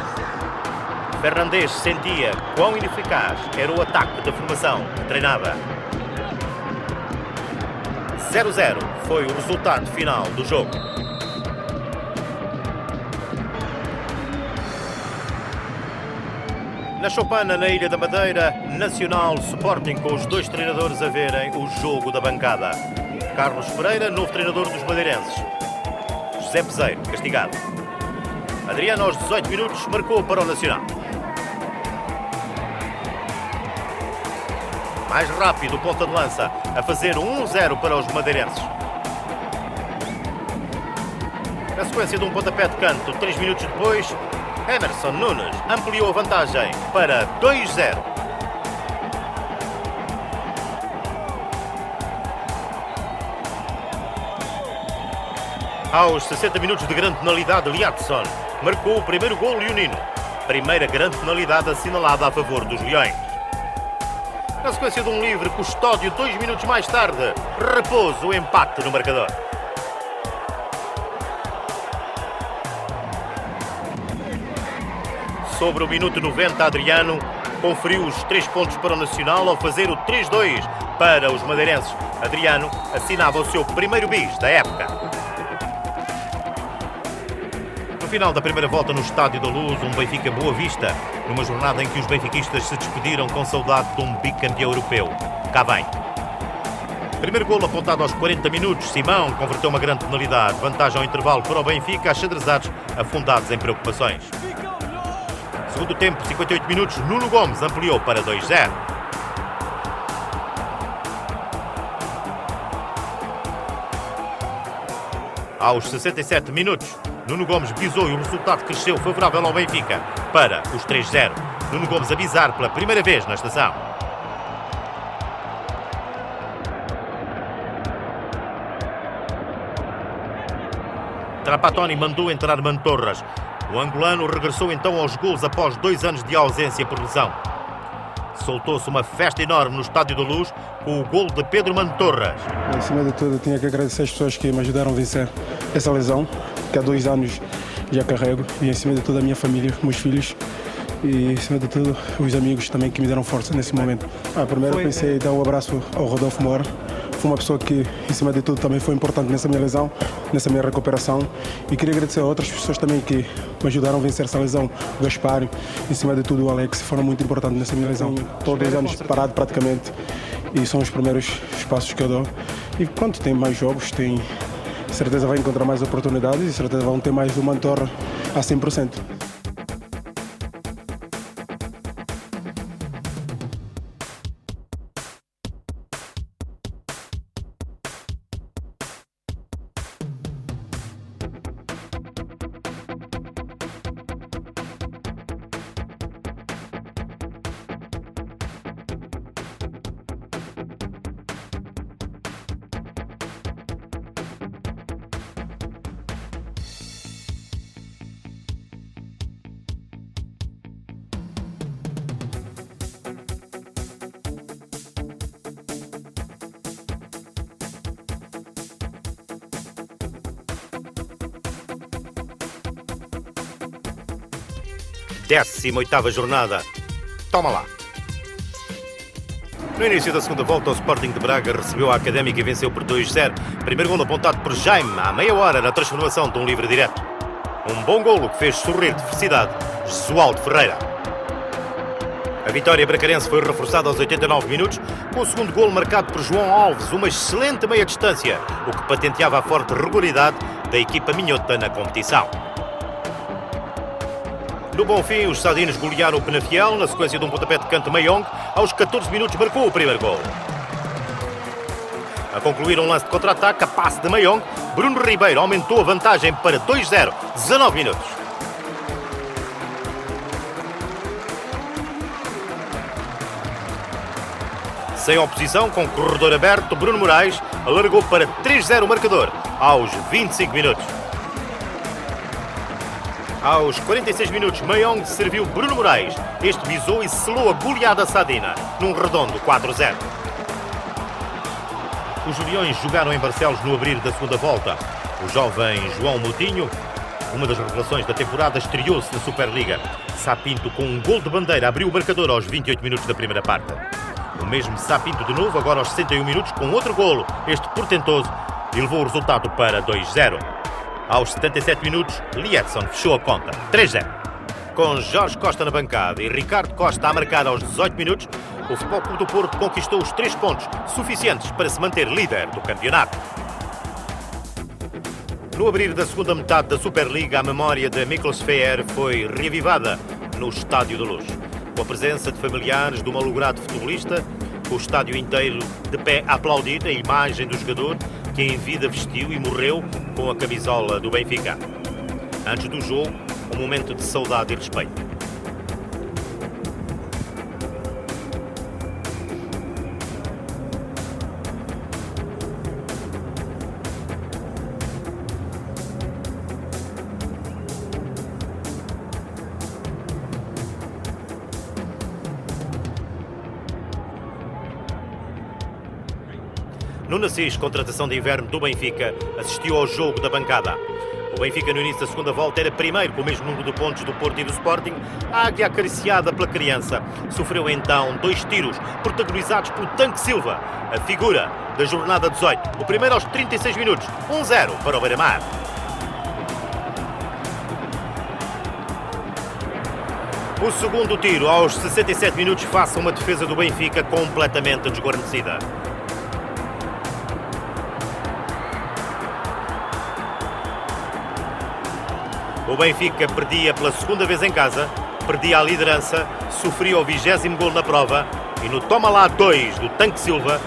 Fernandes sentia quão ineficaz era o ataque da formação que treinava. 0-0 foi o resultado final do jogo. Na Choupana, na Ilha da Madeira, Nacional Sporting, com os dois treinadores a verem o jogo da bancada. Carlos Pereira, novo treinador dos madeirenses. José Peseiro, castigado. Adriano, aos 18 minutos, marcou para o Nacional. Mais rápido, ponta de lança, a fazer 1-0 para os madeirenses. Na sequência de um pontapé de canto, 3 minutos depois, Emerson Nunes ampliou a vantagem para 2-0. Aos 60 minutos de grande penalidade, Liatson marcou o primeiro gol leonino. Primeira grande penalidade assinalada a favor dos Leões. Na sequência de um livre, Custódio, 2 minutos mais tarde, repôs o empate no marcador. Sobre o minuto 90, Adriano conferiu os 3 pontos para o Nacional ao fazer o 3-2 para os madeirenses. Adriano assinava o seu primeiro bis da época. No final da primeira volta no Estádio da Luz, um Benfica Boa Vista, numa jornada em que os benfiquistas se despediram com saudade de um bicampeão europeu. Cá vem. Primeiro golo apontado aos 40 minutos, Simão converteu uma grande penalidade. Vantagem ao intervalo para o Benfica, achadrezados afundados em preocupações. Segundo tempo, 58 minutos, Nuno Gomes ampliou para 2-0. Aos 67 minutos, Nuno Gomes bisou e o resultado cresceu favorável ao Benfica para os 3-0. Nuno Gomes a bisar pela primeira vez na estação. Trapattoni mandou entrar Mantorras. O angolano regressou então aos golos após 2 anos de ausência por lesão. Soltou-se uma festa enorme no Estádio da Luz com o golo de Pedro Mantorras. Acima de tudo, tinha que agradecer as pessoas que me ajudaram a vencer essa lesão, que há 2 anos já carrego, e acima de tudo a minha família, meus filhos e acima de tudo os amigos também que me deram força nesse momento. Primeiro pensei em dar um abraço ao Rodolfo Moura. Foi uma pessoa que, em cima de tudo, também foi importante nessa minha lesão, nessa minha recuperação. E queria agradecer a outras pessoas também que me ajudaram a vencer essa lesão. O Gaspar, em cima de tudo, o Alex, foram muito importantes nessa minha lesão. Estou 2 anos parado praticamente e são os primeiros passos que eu dou. E quando tem mais jogos, tem certeza vai encontrar mais oportunidades e certeza vão ter mais uma Mantorra a 100%. Décima oitava jornada. Toma lá. No início da segunda volta, o Sporting de Braga recebeu a Académica e venceu por 2-0. Primeiro golo apontado por Jaime, à meia hora, na transformação de um livre direto. Um bom golo que fez sorrir de felicidade Jesualdo Ferreira. A vitória bracarense foi reforçada aos 89 minutos, com o segundo golo marcado por João Alves, uma excelente meia distância, o que patenteava a forte regularidade da equipa minhota na competição. No Bonfim, os sadinos golearam o Penafiel na sequência de um pontapé de canto Mayong. Aos 14 minutos marcou o primeiro gol. A concluir um lance de contra-ataque, a passe de Mayong, Bruno Ribeiro aumentou a vantagem para 2-0, 19 minutos. Sem oposição, com corredor aberto, Bruno Moraes alargou para 3-0 o marcador, aos 25 minutos. Aos 46 minutos, Mayong serviu Bruno Moraes. Este visou e selou a goleada sadina, num redondo 4-0. Os Leões jogaram em Barcelos no abrir da segunda volta. O jovem João Moutinho, uma das revelações da temporada, estreou-se na Superliga. Sapinto, com um gol de bandeira, abriu o marcador aos 28 minutos da primeira parte. O mesmo Sapinto de novo, agora aos 61 minutos, com outro golo, este portentoso, e levou o resultado para 2-0. Aos 77 minutos, Liatson fechou a conta, 3-0. Com Jorge Costa na bancada e Ricardo Costa a marcar aos 18 minutos, o Futebol Clube do Porto conquistou os 3 pontos suficientes para se manter líder do campeonato. No abrir da segunda metade da Superliga, a memória de Miklos Feher foi reavivada no Estádio da Luz. Com a presença de familiares do malogrado futebolista, com o estádio inteiro de pé a aplaudir a imagem do jogador que em vida vestiu e morreu com a camisola do Benfica. Antes do jogo, um momento de saudade e respeito. Nuno Assis, contratação de inverno do Benfica, assistiu ao jogo da bancada. O Benfica, no início da segunda volta, era primeiro com o mesmo número de pontos do Porto e do Sporting. A águia acariciada pela criança sofreu então 2 tiros protagonizados pelo Tanque Silva, a figura da jornada 18. O primeiro aos 36 minutos, 1-0 para o Beira-Mar. O segundo tiro aos 67 minutos face a uma defesa do Benfica completamente desguarnecida. O Benfica perdia pela segunda vez em casa, perdia a liderança, sofria o 20º golo na prova e no toma lá 2 do Tanque Silva,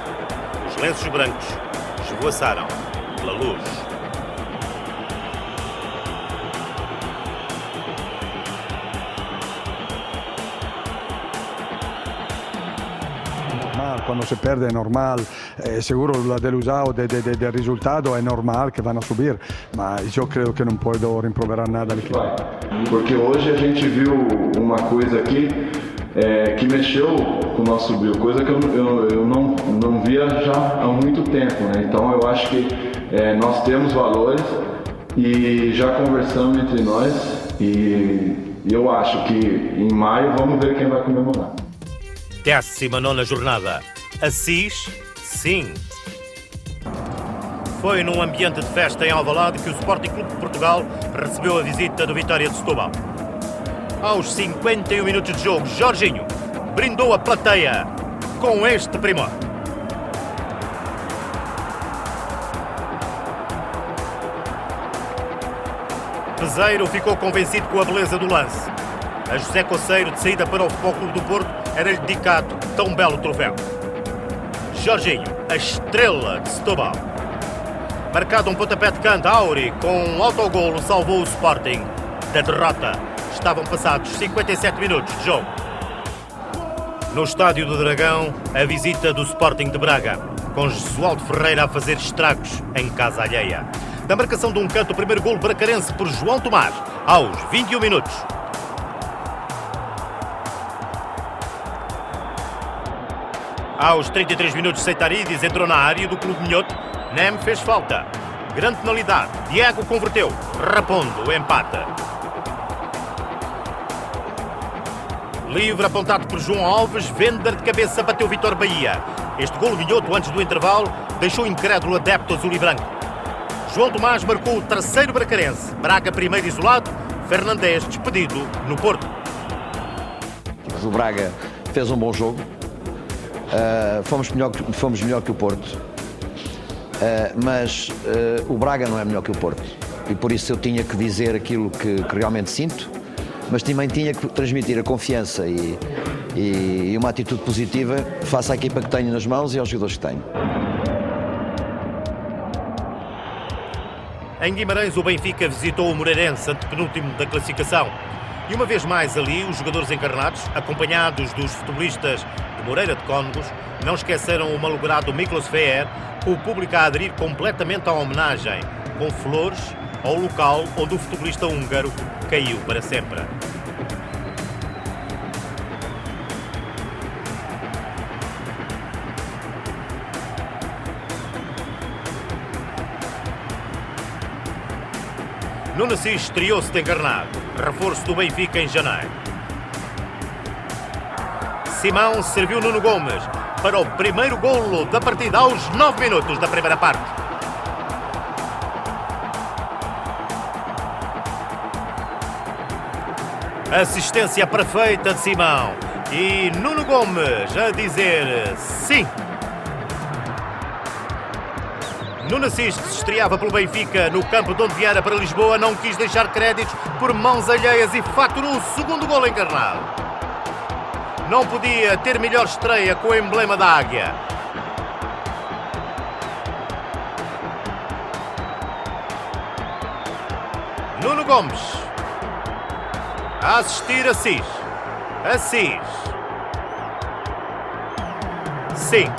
os lenços brancos esvoaçaram pela luz. Cuando se pierde es normal, seguro la desilusão del resultado es normal que van a subir, mas eu creo que não puedo rimproverar nada. Porque hoje a gente viu uma coisa aqui que mexeu com o nosso brilho, coisa que eu não via já há muito tempo, né? Então eu acho que nós temos valores e já conversamos entre nós e eu acho que em maio vamos ver quem vai comemorar. 19ª jornada. Assis, sim. Foi num ambiente de festa em Alvalade que o Sporting Clube de Portugal recebeu a visita do Vitória de Setúbal. Aos 51 minutos de jogo, Jorginho brindou a plateia com este primor. Peseiro ficou convencido com a beleza do lance. A José Coceiro, de saída para o Futebol Clube do Porto, era-lhe dedicado tão belo troféu. Jorginho, a estrela de Setúbal. Marcado um pontapé de canto, Auri, com um autogolo, salvou o Sporting da derrota. Estavam passados 57 minutos de jogo. No Estádio do Dragão, a visita do Sporting de Braga, com Jesualdo Ferreira a fazer estragos em casa alheia. Da marcação de um canto, o primeiro golo bracarense por João Tomás, aos 21 minutos. Aos 33 minutos, Seitaridis entrou na área do Clube Minhoto. Nem fez falta. Grande penalidade. Diego converteu, rapondo o empate. Livre apontado por João Alves. Vender de cabeça bateu Vitor Bahia. Este golo Minhoto, antes do intervalo, deixou incrédulo adepto azul e branco. João Tomás marcou o terceiro bracarense. Braga primeiro isolado. Fernandes despedido no Porto. O Braga fez um bom jogo. Fomos melhor que o Porto, mas o Braga não é melhor que o Porto e por isso eu tinha que dizer aquilo que realmente sinto, mas também tinha que transmitir a confiança e uma atitude positiva face à equipa que tenho nas mãos e aos jogadores que tenho. Em Guimarães, o Benfica visitou o Moreirense, antepenúltimo da classificação. E uma vez mais ali, os jogadores encarnados, acompanhados dos futebolistas de Moreira de Cónegos, não esqueceram o malogrado Miklos Feher, com o público a aderir completamente à homenagem, com flores ao local onde o futebolista húngaro caiu para sempre. Nuno Assis estreou-se de encarnado, reforço do Benfica em janeiro. Simão serviu Nuno Gomes para o primeiro golo da partida aos 9 minutos da primeira parte. Assistência perfeita de Simão e Nuno Gomes a dizer sim. Nuno Assis, que se estreava pelo Benfica no campo de onde viera para Lisboa, não quis deixar créditos por mãos alheias e faturou o segundo golo encarnado. Não podia ter melhor estreia com o emblema da águia. Nuno Gomes. A assistir Assis. Assis. 5.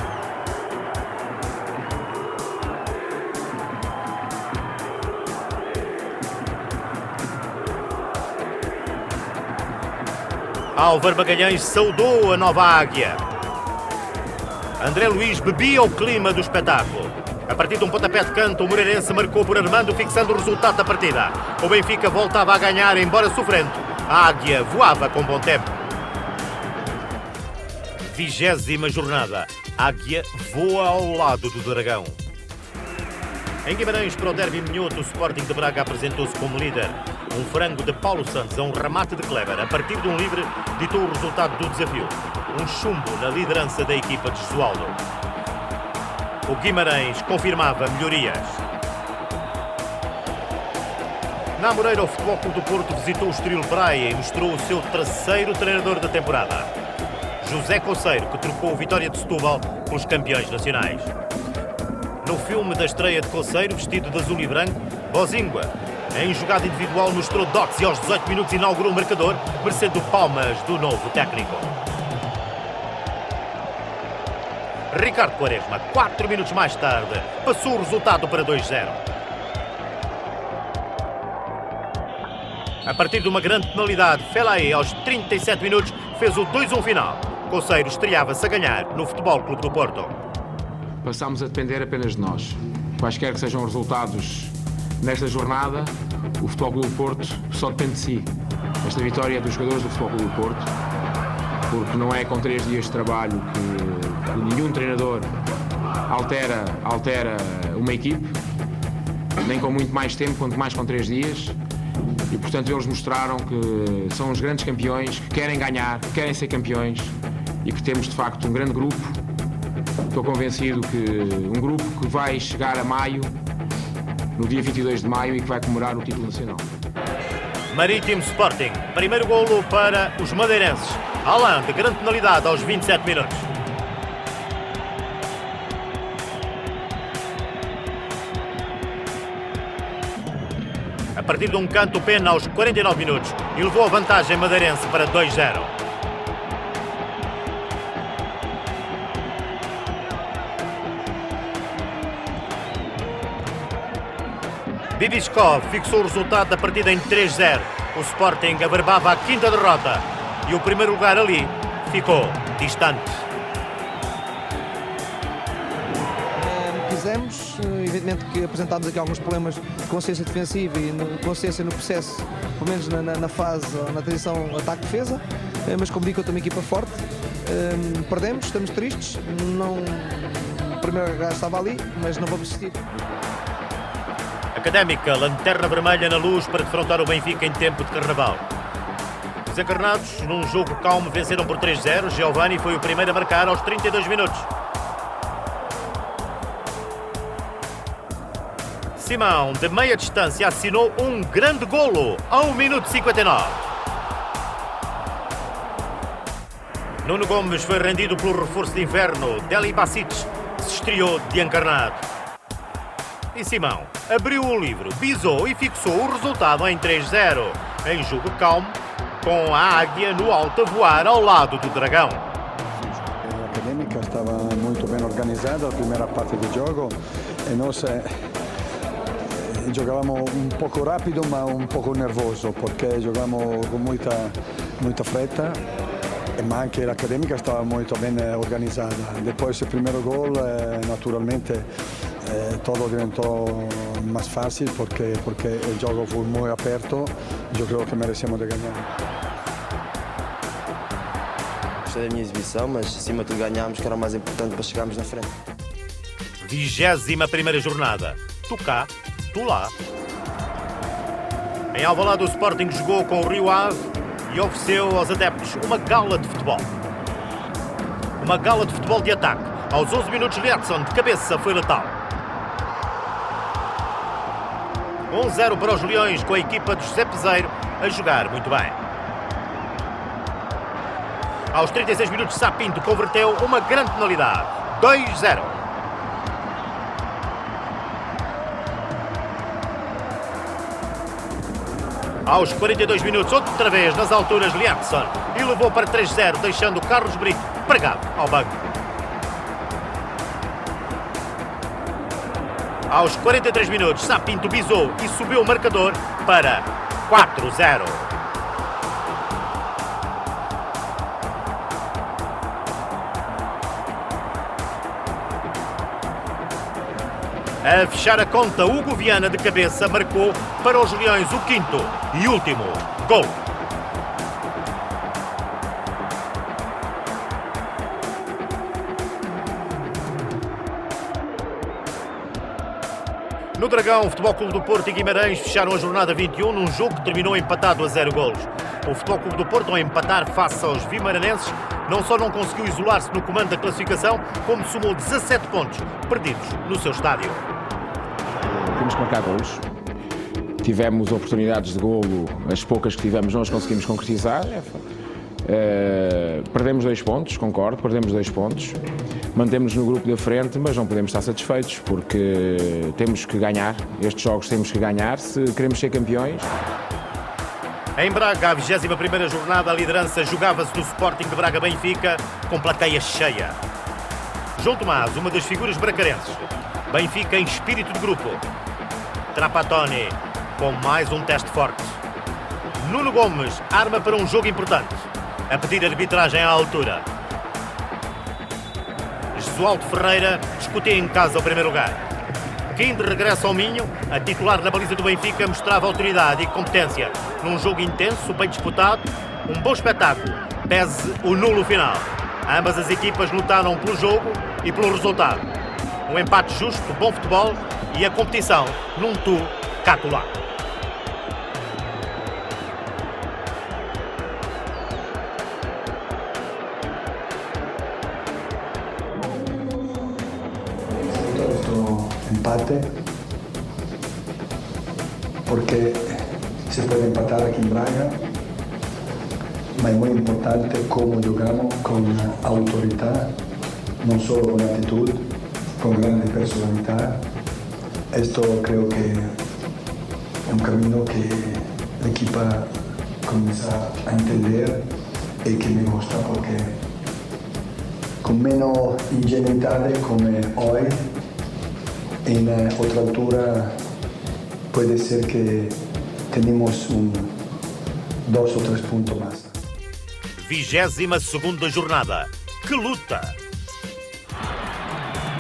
Álvaro Magalhães saudou a nova águia. André Luiz bebia o clima do espetáculo. A partir de um pontapé de canto, o Moreirense marcou por Armando, fixando o resultado da partida. O Benfica voltava a ganhar, embora sofrendo. A águia voava com bom tempo. 20ª jornada. A águia voa ao lado do dragão. Em Guimarães, para o derby minhoto, o Sporting de Braga apresentou-se como líder. Um frango de Paulo Santos a um remate de Kleber, a partir de um livre, ditou o resultado do desafio. Um chumbo na liderança da equipa de Jesualdo. O Guimarães confirmava melhorias. Na Amoreira, o Futebol Clube do Porto visitou o Estoril Praia e mostrou o seu terceiro treinador da temporada. José Coceiro, que trocou o Vitória de Setúbal pelos campeões nacionais. No filme da estreia de Coceiro, vestido de azul e branco, Bozingua, em jogada individual, mostrou dotes e aos 18 minutos inaugurou o marcador, merecendo palmas do novo técnico. Ricardo Quaresma, 4 minutos mais tarde, passou o resultado para 2-0. A partir de uma grande penalidade, Fellaini, aos 37 minutos, fez o 2-1 final. Coceiro estreava-se a ganhar no Futebol Clube do Porto. Passámos a depender apenas de nós. Quaisquer que sejam os resultados nesta jornada, o Futebol Clube do Porto só depende de si. Esta vitória é dos jogadores do Futebol Clube do Porto, porque não é com 3 dias de trabalho que nenhum treinador altera uma equipe, nem com muito mais tempo, quanto mais com 3 dias. E, portanto, eles mostraram que são os grandes campeões, que querem ganhar, que querem ser campeões e que temos, de facto, um grande grupo. Estou convencido que um grupo que vai chegar a maio, no dia 22 de maio, e que vai comemorar o título nacional. Marítimo Sporting. Primeiro golo para os madeirenses. Alain, de grande penalidade aos 27 minutos. A partir de um canto, pena aos 49 minutos e levou a vantagem madeirense para 2-0. Bibiskov fixou o resultado da partida em 3-0. O Sporting averbava a 5ª derrota e o primeiro lugar ali ficou distante. Quisemos, evidentemente que apresentámos aqui alguns problemas de consciência defensiva e consciência no processo, pelo menos na fase, na transição ataque-defesa, mas como digo, eu tenho uma equipa forte. Perdemos, estamos tristes, o primeiro lugar estava ali, mas não vamos desistir. Académica, lanterna vermelha na luz para defrontar o Benfica em tempo de carnaval. Os encarnados, num jogo calmo, venceram por 3-0. Giovanni foi o primeiro a marcar aos 32 minutos. Simão, de meia distância, assinou um grande golo a 1 minuto 59. Nuno Gomes foi rendido pelo reforço de inverno. Deli Basic se estreou de encarnado. E Simão abriu o livro, bisou e fixou o resultado em 3-0. Em jogo calmo, com a águia no alto a voar ao lado do dragão. A Académica estava muito bem organizada a primeira parte do jogo e nós giocavamo un poco rapido ma un poco nervoso perché giocavamo con muita fretta, ma anche l'Accademica stava molto ben organizzata. Depois il primo gol naturalmente todo diventò mais fácil porque il gioco fu molto aperto. Eu creio que merecemos de ganhar. Gostei da minha exibição, mas acima de tudo ganhámos, que era o mais importante para chegarmos na frente. 21ª jornada. Tu cá, tu lá. Em Alvalade, o Sporting jogou com o Rio Ave e ofereceu aos adeptos uma gala de futebol. Uma gala de futebol de ataque. Aos 11 minutos, Edson de cabeça foi letal. 1-0 para os Leões, com a equipa de José Peseiro a jogar muito bem. Aos 36 minutos, Sapinto converteu uma grande penalidade. 2-0. Aos 42 minutos, outra vez nas alturas, Liackson, e levou para 3-0, deixando Carlos Brito pregado ao banco. Aos 43 minutos, Sá Pinto bisou e subiu o marcador para 4-0. A fechar a conta, Hugo Viana de cabeça marcou para os Leões o quinto e último gol. No Dragão, o Futebol Clube do Porto e Guimarães fecharam a jornada 21 num jogo que terminou empatado a 0 golos. O Futebol Clube do Porto, ao empatar face aos vimaranenses, não só não conseguiu isolar-se no comando da classificação, como somou 17 pontos perdidos no seu estádio. Temos que marcar golos. Tivemos oportunidades de golo, as poucas que tivemos não as conseguimos concretizar. Perdemos 2 pontos, concordo, perdemos 2 pontos. Mantemos-nos no grupo da frente, mas não podemos estar satisfeitos, porque temos que ganhar. Estes jogos temos que ganhar se queremos ser campeões. Em Braga, a 21ª jornada, a liderança jogava-se no Sporting de Braga-Benfica, com plateia cheia. João Tomás, uma das figuras bracarenses. Benfica em espírito de grupo. Trapattoni, com mais um teste forte. Nuno Gomes, arma para um jogo importante. A pedir arbitragem à altura. Jesualdo Ferreira discutia em casa o primeiro lugar. Quem de regresso ao Minho, a titular na baliza do Benfica, mostrava autoridade e competência num jogo intenso, bem disputado, um bom espetáculo, pese o nulo final. Ambas as equipas lutaram pelo jogo e pelo resultado. Um empate justo, bom futebol e a competição num tu catulá. Empate, porque se puede empatar aquí en Braga, pero es muy importante cómo jugamos con autoridad, no solo con actitud, con grande personalidad. Esto creo que es un camino que la equipa comienza a entender y que me gusta, porque con menos ingenuidad como hoy, en otra altura puede ser que tenemos 2 o 3 puntos más. 22ª jornada. Que luta!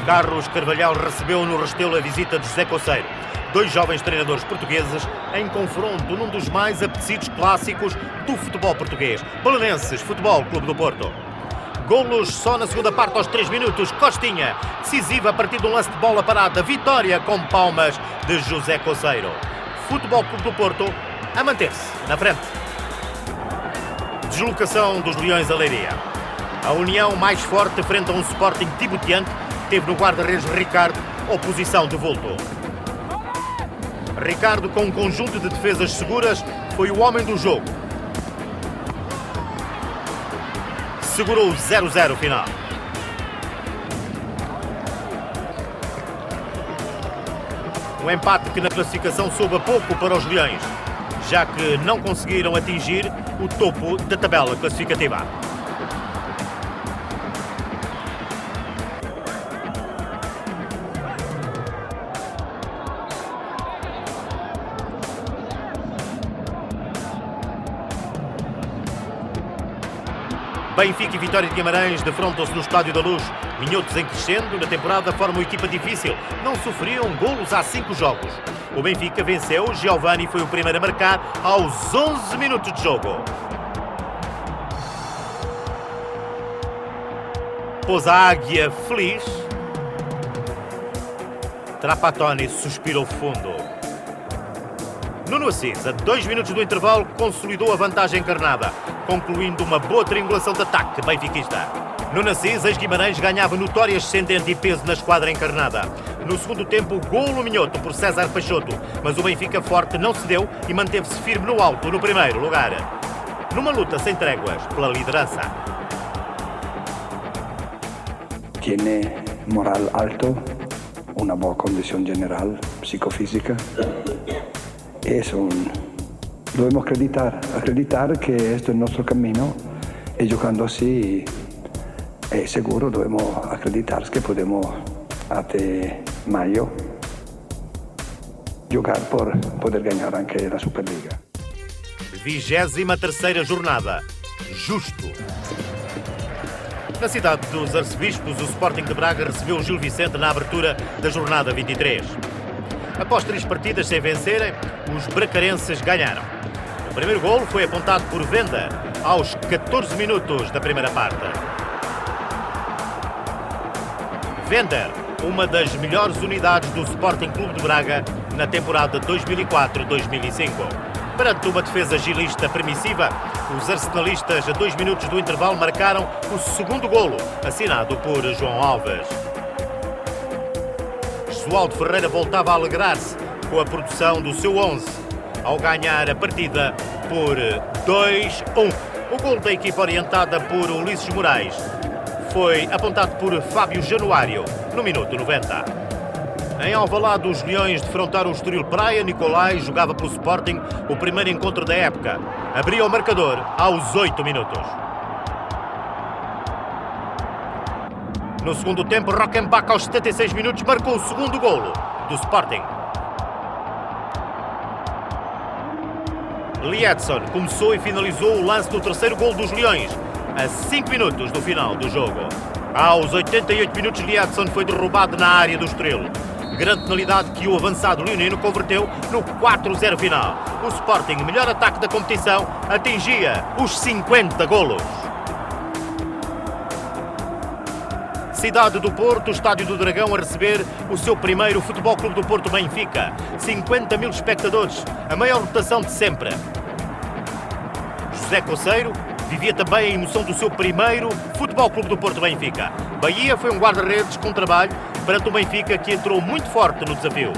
Carlos Carvalhal recebeu no Restelo a visita de José Coceiro, 2 jovens treinadores portugueses em confronto num dos mais apetecidos clássicos do futebol português. Belenenses Futebol Clube do Porto. Golos só na segunda parte aos 3 minutos. Costinha, decisiva a partir de um lance de bola parada. Vitória com palmas de José Coceiro. Futebol Clube do Porto a manter-se na frente. Deslocação dos Leões a Leiria. A união mais forte frente a um Sporting tibotiante teve no guarda-redes Ricardo oposição de vulto. Ricardo, com um conjunto de defesas seguras, foi o homem do jogo. Segurou o 0-0 final. Um empate que na classificação soube a pouco para os Leões, já que não conseguiram atingir o topo da tabela classificativa. Benfica e Vitória de Guimarães defrontam-se no Estádio da Luz. Minhotos em crescendo na temporada formam uma equipa difícil. Não sofriam golos há 5 jogos. O Benfica venceu. Giovanni foi o primeiro a marcar aos 11 minutos de jogo. Pôs a águia feliz. Trapattoni suspirou fundo. Nuno Assis, a 2 minutos do intervalo, consolidou a vantagem encarnada, concluindo uma boa triangulação de ataque benfiquista. Nuno Assis, ex-Guimarães, ganhava notória ascendente e peso na esquadra encarnada. No segundo tempo, golo minhoto por César Peixoto, mas o Benfica forte não cedeu e manteve-se firme no alto no primeiro lugar. Numa luta sem tréguas pela liderança. Tiene moral alto, una buena condición general psicofísica. Es un Debemos acreditar que este es nuestro camino y jugando así seguro debemos acreditar que podemos hasta mayo jugar por poder ganar anche la Superliga. 23ª jornada. Justo. Na cidade dos Arcebispos, o Sporting de Braga recebeu o Gil Vicente na abertura da jornada 23. Após 3 partidas sem vencerem, os bracarenses ganharam. O primeiro golo foi apontado por Venda aos 14 minutos da primeira parte. Vender, uma das melhores unidades do Sporting Clube de Braga na temporada 2004-2005. Perante uma defesa gilista permissiva, os arsenalistas, a 2 minutos do intervalo, marcaram o segundo golo, assinado por João Alves. Josualdo Ferreira voltava a alegrar-se com a produção do seu 11, ao ganhar a partida por 2-1. O golo da equipa orientada por Ulisses Moraes foi apontado por Fábio Januário no minuto 90. Em Alvalade, os Leões defrontaram o Estoril Praia. Nicolai jogava pelo Sporting o primeiro encontro da época. Abria o marcador aos 8 minutos. No segundo tempo, Rockenbach, aos 76 minutos, marcou o segundo golo do Sporting. Liedson começou e finalizou o lance do terceiro golo dos Leões, a 5 minutos do final do jogo. Aos 88 minutos, Liedson foi derrubado na área do Estoril. Grande penalidade que o avançado leonino converteu no 4-0 final. O Sporting, melhor ataque da competição, atingia os 50 golos. Cidade do Porto, Estádio do Dragão a receber o seu primeiro Futebol Clube do Porto Benfica. 50 mil espectadores, a maior rotação de sempre. José Coceiro vivia também a emoção do seu primeiro Futebol Clube do Porto Benfica. Bahia foi um guarda-redes com trabalho perante o Benfica, que entrou muito forte no desafio.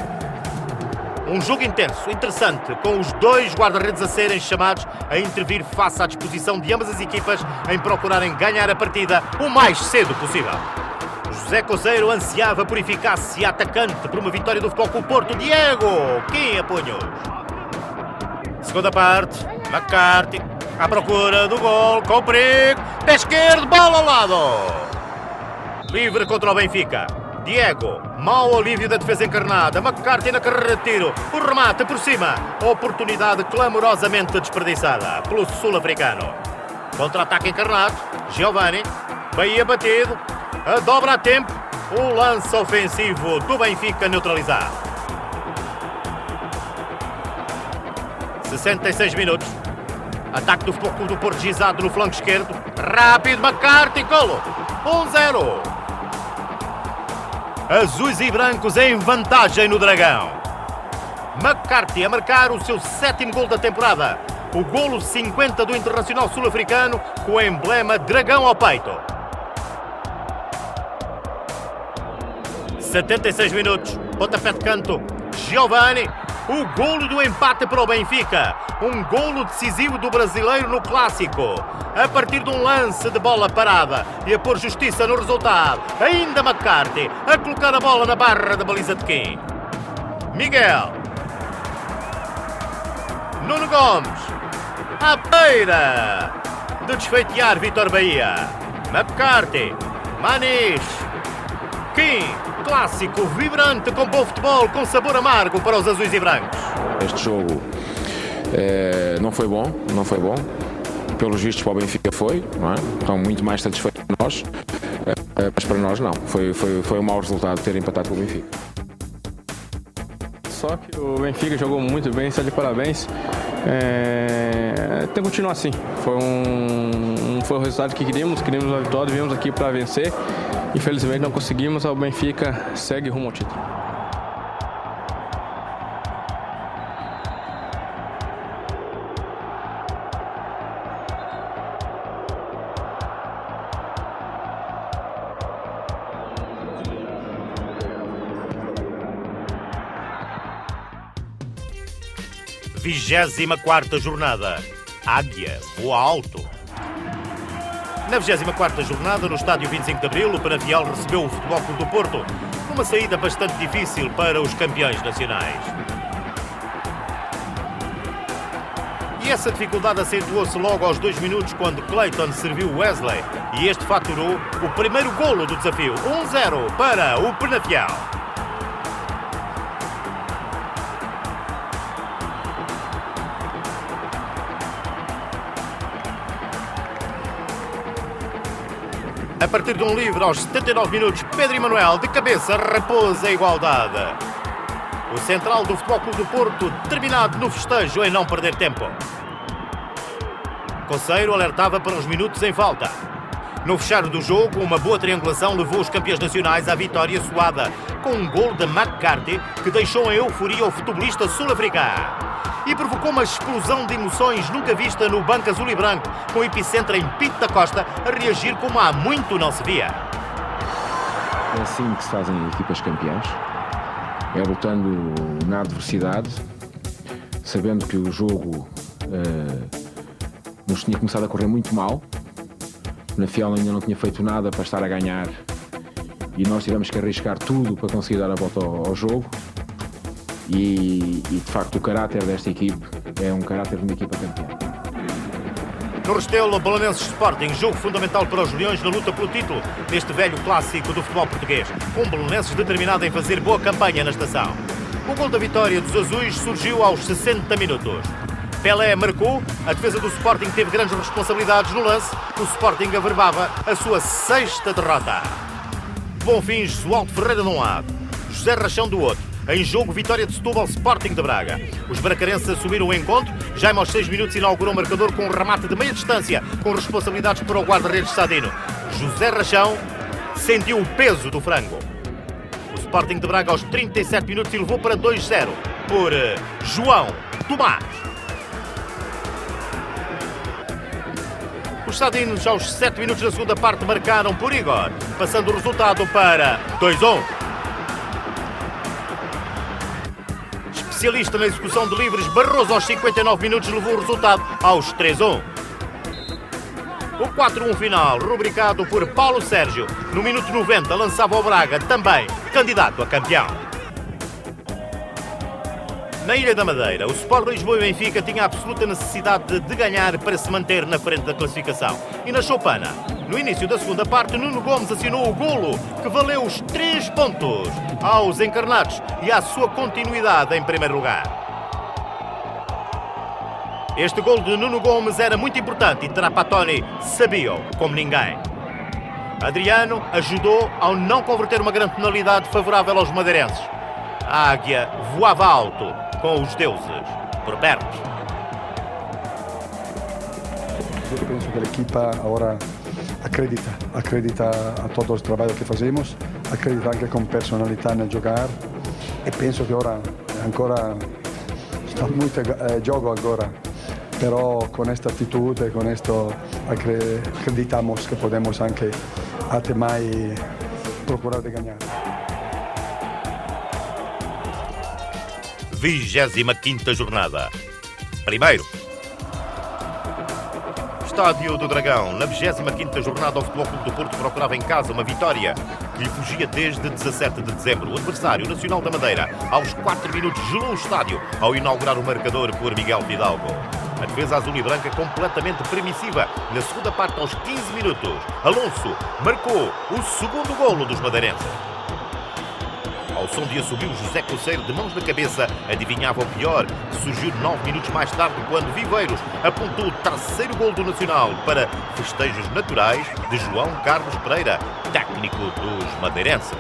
Um jogo intenso, interessante, com os 2 guarda-redes a serem chamados a intervir face à disposição de ambas as equipas em procurarem ganhar a partida o mais cedo possível. José Coceiro ansiava por eficácia atacante por uma vitória do Futebol Clube Porto. Diego, quem apunhou? Segunda parte, McCarthy à procura do gol, com perigo, pé esquerdo, bola ao lado. Livre contra o Benfica. Diego, mau alívio da defesa encarnada. McCarthy na carreira de tiro. O remate por cima. Oportunidade clamorosamente desperdiçada pelo sul-africano. Contra-ataque encarnado. Giovani. Bahia batido. A dobra a tempo. O lance ofensivo do Benfica neutralizado. 66 minutos. Ataque do Futebol Clube do Porto gizado no flanco esquerdo. Rápido, McCarthy, golo. 1-0. Azuis e brancos em vantagem no Dragão. McCarthy a marcar o seu 7º golo da temporada. O golo 50 do internacional sul-africano com o emblema Dragão ao peito. 76 minutos. Pontapé de canto. Giovani. O golo do empate para o Benfica. Um golo decisivo do brasileiro no Clássico. A partir de um lance de bola parada e a pôr justiça no resultado. Ainda McCarthy a colocar a bola na barra da baliza de Kim. Miguel. Nuno Gomes. À beira de desfeitear Vítor Bahia. McCarthy. Maniche. Kim. Clássico vibrante com bom futebol, com sabor amargo para os azuis e brancos. Este jogo não foi bom. Pelos vistos para o Benfica foi, não é? Estão muito mais satisfeitos que nós, mas para nós não. Foi um mau resultado ter empatado com o Benfica. Só que o Benfica jogou muito bem, está de parabéns. Tem que continuar assim. Foi o resultado que queríamos a vitória, viemos aqui para vencer. Infelizmente não conseguimos, o Benfica segue rumo ao título. Vigésima quarta jornada. Águia voa alto. Na 24ª jornada, no estádio 25 de Abril, o Penafiel recebeu o Futebol Clube do Porto, numa saída bastante difícil para os campeões nacionais. E essa dificuldade acentuou-se logo aos 2 minutos quando Clayton serviu Wesley e este faturou o primeiro golo do desafio. 1-0 para o Penafiel. A partir de um livre aos 79 minutos, Pedro Emanuel de cabeça repôs a igualdade. O central do Futebol Clube do Porto, terminado no festejo em não perder tempo. Coceiro alertava para os minutos em falta. No fechar do jogo, uma boa triangulação levou os campeões nacionais à vitória suada, com um gol de McCarthy que deixou em euforia o futebolista sul-africano e provocou uma explosão de emoções nunca vista no banco azul e branco, com o epicentro em Pinto da Costa a reagir como há muito não se via. É assim que se fazem equipas campeãs, é lutando na adversidade, sabendo que o jogo nos tinha começado a correr muito mal. O Penafiel ainda não tinha feito nada para estar a ganhar e nós tivemos que arriscar tudo para conseguir dar a volta ao jogo. E de facto o caráter desta equipe é um caráter de uma equipa campeã. No Restelo, Belenenses Sporting, jogo fundamental para os Leões na luta pelo título deste velho clássico do futebol português, com Belenenses determinado em fazer boa campanha na estação. O gol da vitória dos azuis surgiu aos 60 minutos. Pelé marcou, a defesa do Sporting teve grandes responsabilidades no lance, o Sporting averbava a sua 6ª derrota. Bonfim, Josualdo Ferreira de um lado, José Rachão do outro. Em jogo, vitória de Setúbal, Sporting de Braga. Os bracarenses assumiram o encontro. Jaime aos 6 minutos inaugurou o marcador com um remate de meia distância, com responsabilidades para o guarda-redes Sadino. José Rachão sentiu o peso do frango. O Sporting de Braga aos 37 minutos elevou para 2-0 por João Tomás. Os Sadinos aos 7 minutos da segunda parte marcaram por Igor, passando o resultado para 2-1. Especialista na execução de livres, Barroso aos 59 minutos levou o resultado aos 3-1. O 4-1 final, rubricado por Paulo Sérgio, no minuto 90 lançava o Braga, também candidato a campeão. Na Ilha da Madeira, o Sport Lisboa e Benfica tinha a absoluta necessidade de ganhar para se manter na frente da classificação. E na Choupana, no início da segunda parte, Nuno Gomes assinou o golo que valeu os 3 pontos aos encarnados e à sua continuidade em primeiro lugar. Este golo de Nuno Gomes era muito importante e Trapattoni sabia-o como ninguém. Adriano ajudou ao não converter uma grande penalidade favorável aos madeirenses. A águia voava alto com os deuses por perto. Eu penso que a equipa agora acredita a todo o trabalho que fazemos, acredita anche com personalità nel giocare e penso che ora ancora sta muito jogo agora, però con esta atitude, con esto acreditamos que podemos anche até mais procurar de ganhar. 25ª jornada. Primeiro. Estádio do Dragão. Na 25ª jornada, o Futebol Clube do Porto procurava em casa uma vitória que lhe fugia desde 17 de dezembro. O adversário, Nacional da Madeira, aos 4 minutos gelou o estádio ao inaugurar o marcador por Miguel Fidalgo. A defesa azul e branca completamente permissiva. Na segunda parte, aos 15 minutos, Alonso marcou o segundo golo dos madeirenses. Ao som de assobio, José Coceiro, de mãos na cabeça, adivinhava o pior, que surgiu 9 minutos mais tarde, quando Viveiros apontou o terceiro gol do Nacional para festejos naturais de João Carlos Pereira, técnico dos madeirenses.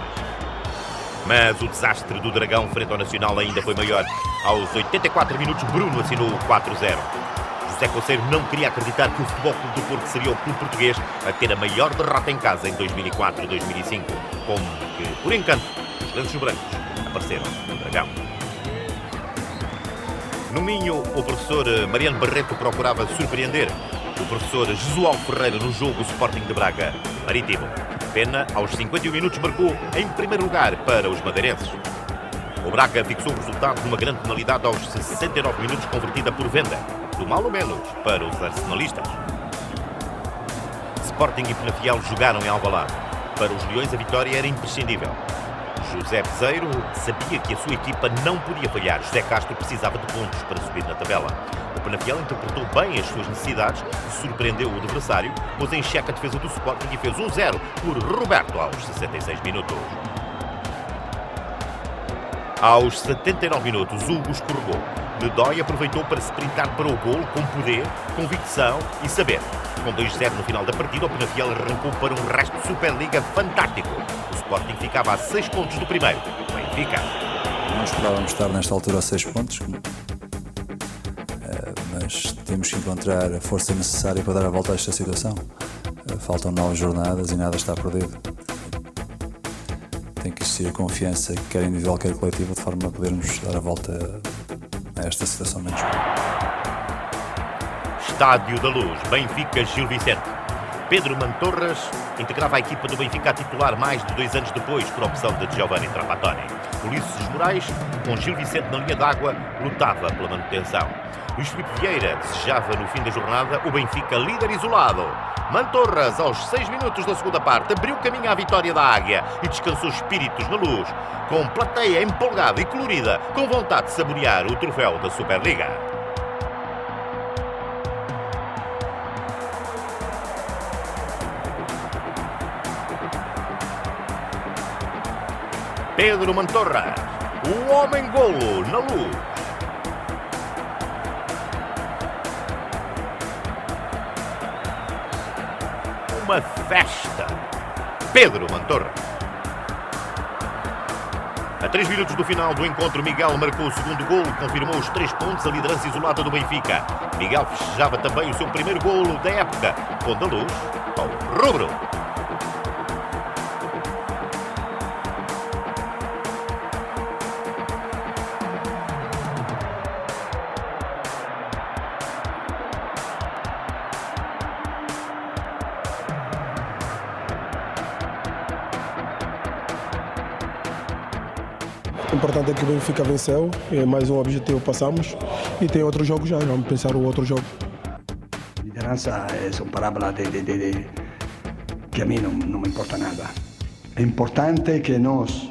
Mas o desastre do Dragão frente ao Nacional ainda foi maior. Aos 84 minutos, Bruno assinou o 4-0. José Coceiro não queria acreditar que o Futebol Clube do Porto seria o clube português a ter a maior derrota em casa em 2004-2005, como que, por encanto, os grandes brancos apareceram no Dragão. No Minho, o professor Mariano Barreto procurava surpreender o professor Jesualdo Ferreira no jogo Sporting de Braga Marítimo. Pena, aos 51 minutos, marcou em primeiro lugar para os madeirenses. O Braga fixou o resultado de uma grande penalidade aos 69 minutos, convertida por Venda, do mal ou menos para os arsenalistas. Sporting e Penafiel jogaram em Alvalade. Para os Leões, a vitória era imprescindível. José Peseiro sabia que a sua equipa não podia falhar. José Castro precisava de pontos para subir na tabela. O Penafiel interpretou bem as suas necessidades, surpreendeu o adversário, pôs em xeque a defesa do Sporting e fez 1-0 por Roberto aos 66 minutos. Aos 79 minutos, Hugo escorregou. Nedói aproveitou para se sprintar para o golo com poder, convicção e saber. Com 2-0 no final da partida, o Penafiel arrancou para um resto de Superliga fantástico. O Sporting ficava a 6 pontos do primeiro. Benfica. Não esperávamos estar nesta altura a 6 pontos, mas temos que encontrar a força necessária para dar a volta a esta situação. Faltam 9 jornadas e nada está perdido. Tem que existir a confiança, quer individual, quer coletiva, de forma a podermos dar a volta a esta situação menos boa. Estádio da Luz, Benfica, Gil Vicente. Pedro Mantorras integrava a equipa do Benfica a titular mais de 2 anos depois, por opção de Giovanni Trapattoni. Ulisses Moraes, com Gil Vicente na linha d'água, lutava pela manutenção. Luís Filipe Vieira desejava no fim da jornada o Benfica líder isolado. Mantorras, aos 6 minutos da segunda parte, abriu caminho à vitória da Águia e descansou espíritos na Luz, com plateia empolgada e colorida, com vontade de saborear o troféu da Superliga. Pedro Mantorras, o homem-golo na Luz. Uma festa. Pedro Mantorras. A 3 minutos do final do encontro, Miguel marcou o segundo golo, confirmou os 3 pontos, a liderança isolada do Benfica. Miguel festejava também o seu primeiro golo da época, pondo a luz ao rubro. O importante é que o Benfica venceu, é mais um objetivo passamos e tem outro jogo já, vamos pensar o outro jogo. Liderança é uma parábola que a mim não me importa nada. É importante que nós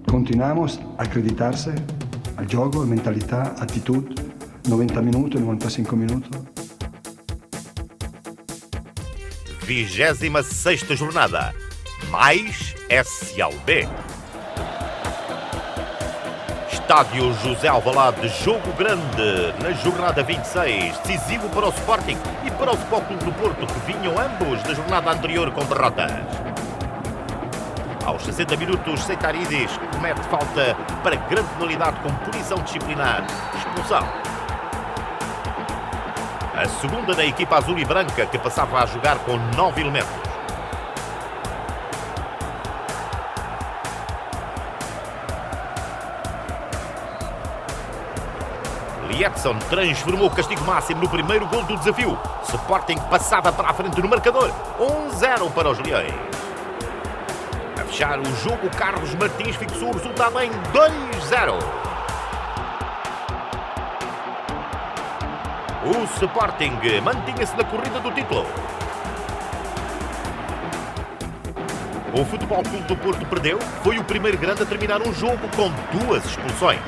continuamos a acreditar-se ao jogo, a mentalidade, a atitude, 90 minutos, 95 minutos. 26ª jornada, mais SLB. Estádio José Alvalade, jogo grande na jornada 26, decisivo para o Sporting e para o Futebol Clube do Porto, que vinham ambos da jornada anterior com derrotas. Aos 60 minutos, Seitaridis comete falta para grande penalidade com punição disciplinar, expulsão. A segunda da equipa azul e branca, que passava a jogar com 9 elementos. Edson transformou o castigo máximo no primeiro gol do desafio. Sporting passava para a frente no marcador. 1-0 para os Leões. A fechar o jogo, Carlos Martins fixou o resultado em 2-0. O Sporting mantinha-se na corrida do título. O Futebol Clube do Porto perdeu. Foi o primeiro grande a terminar um jogo com 2 expulsões.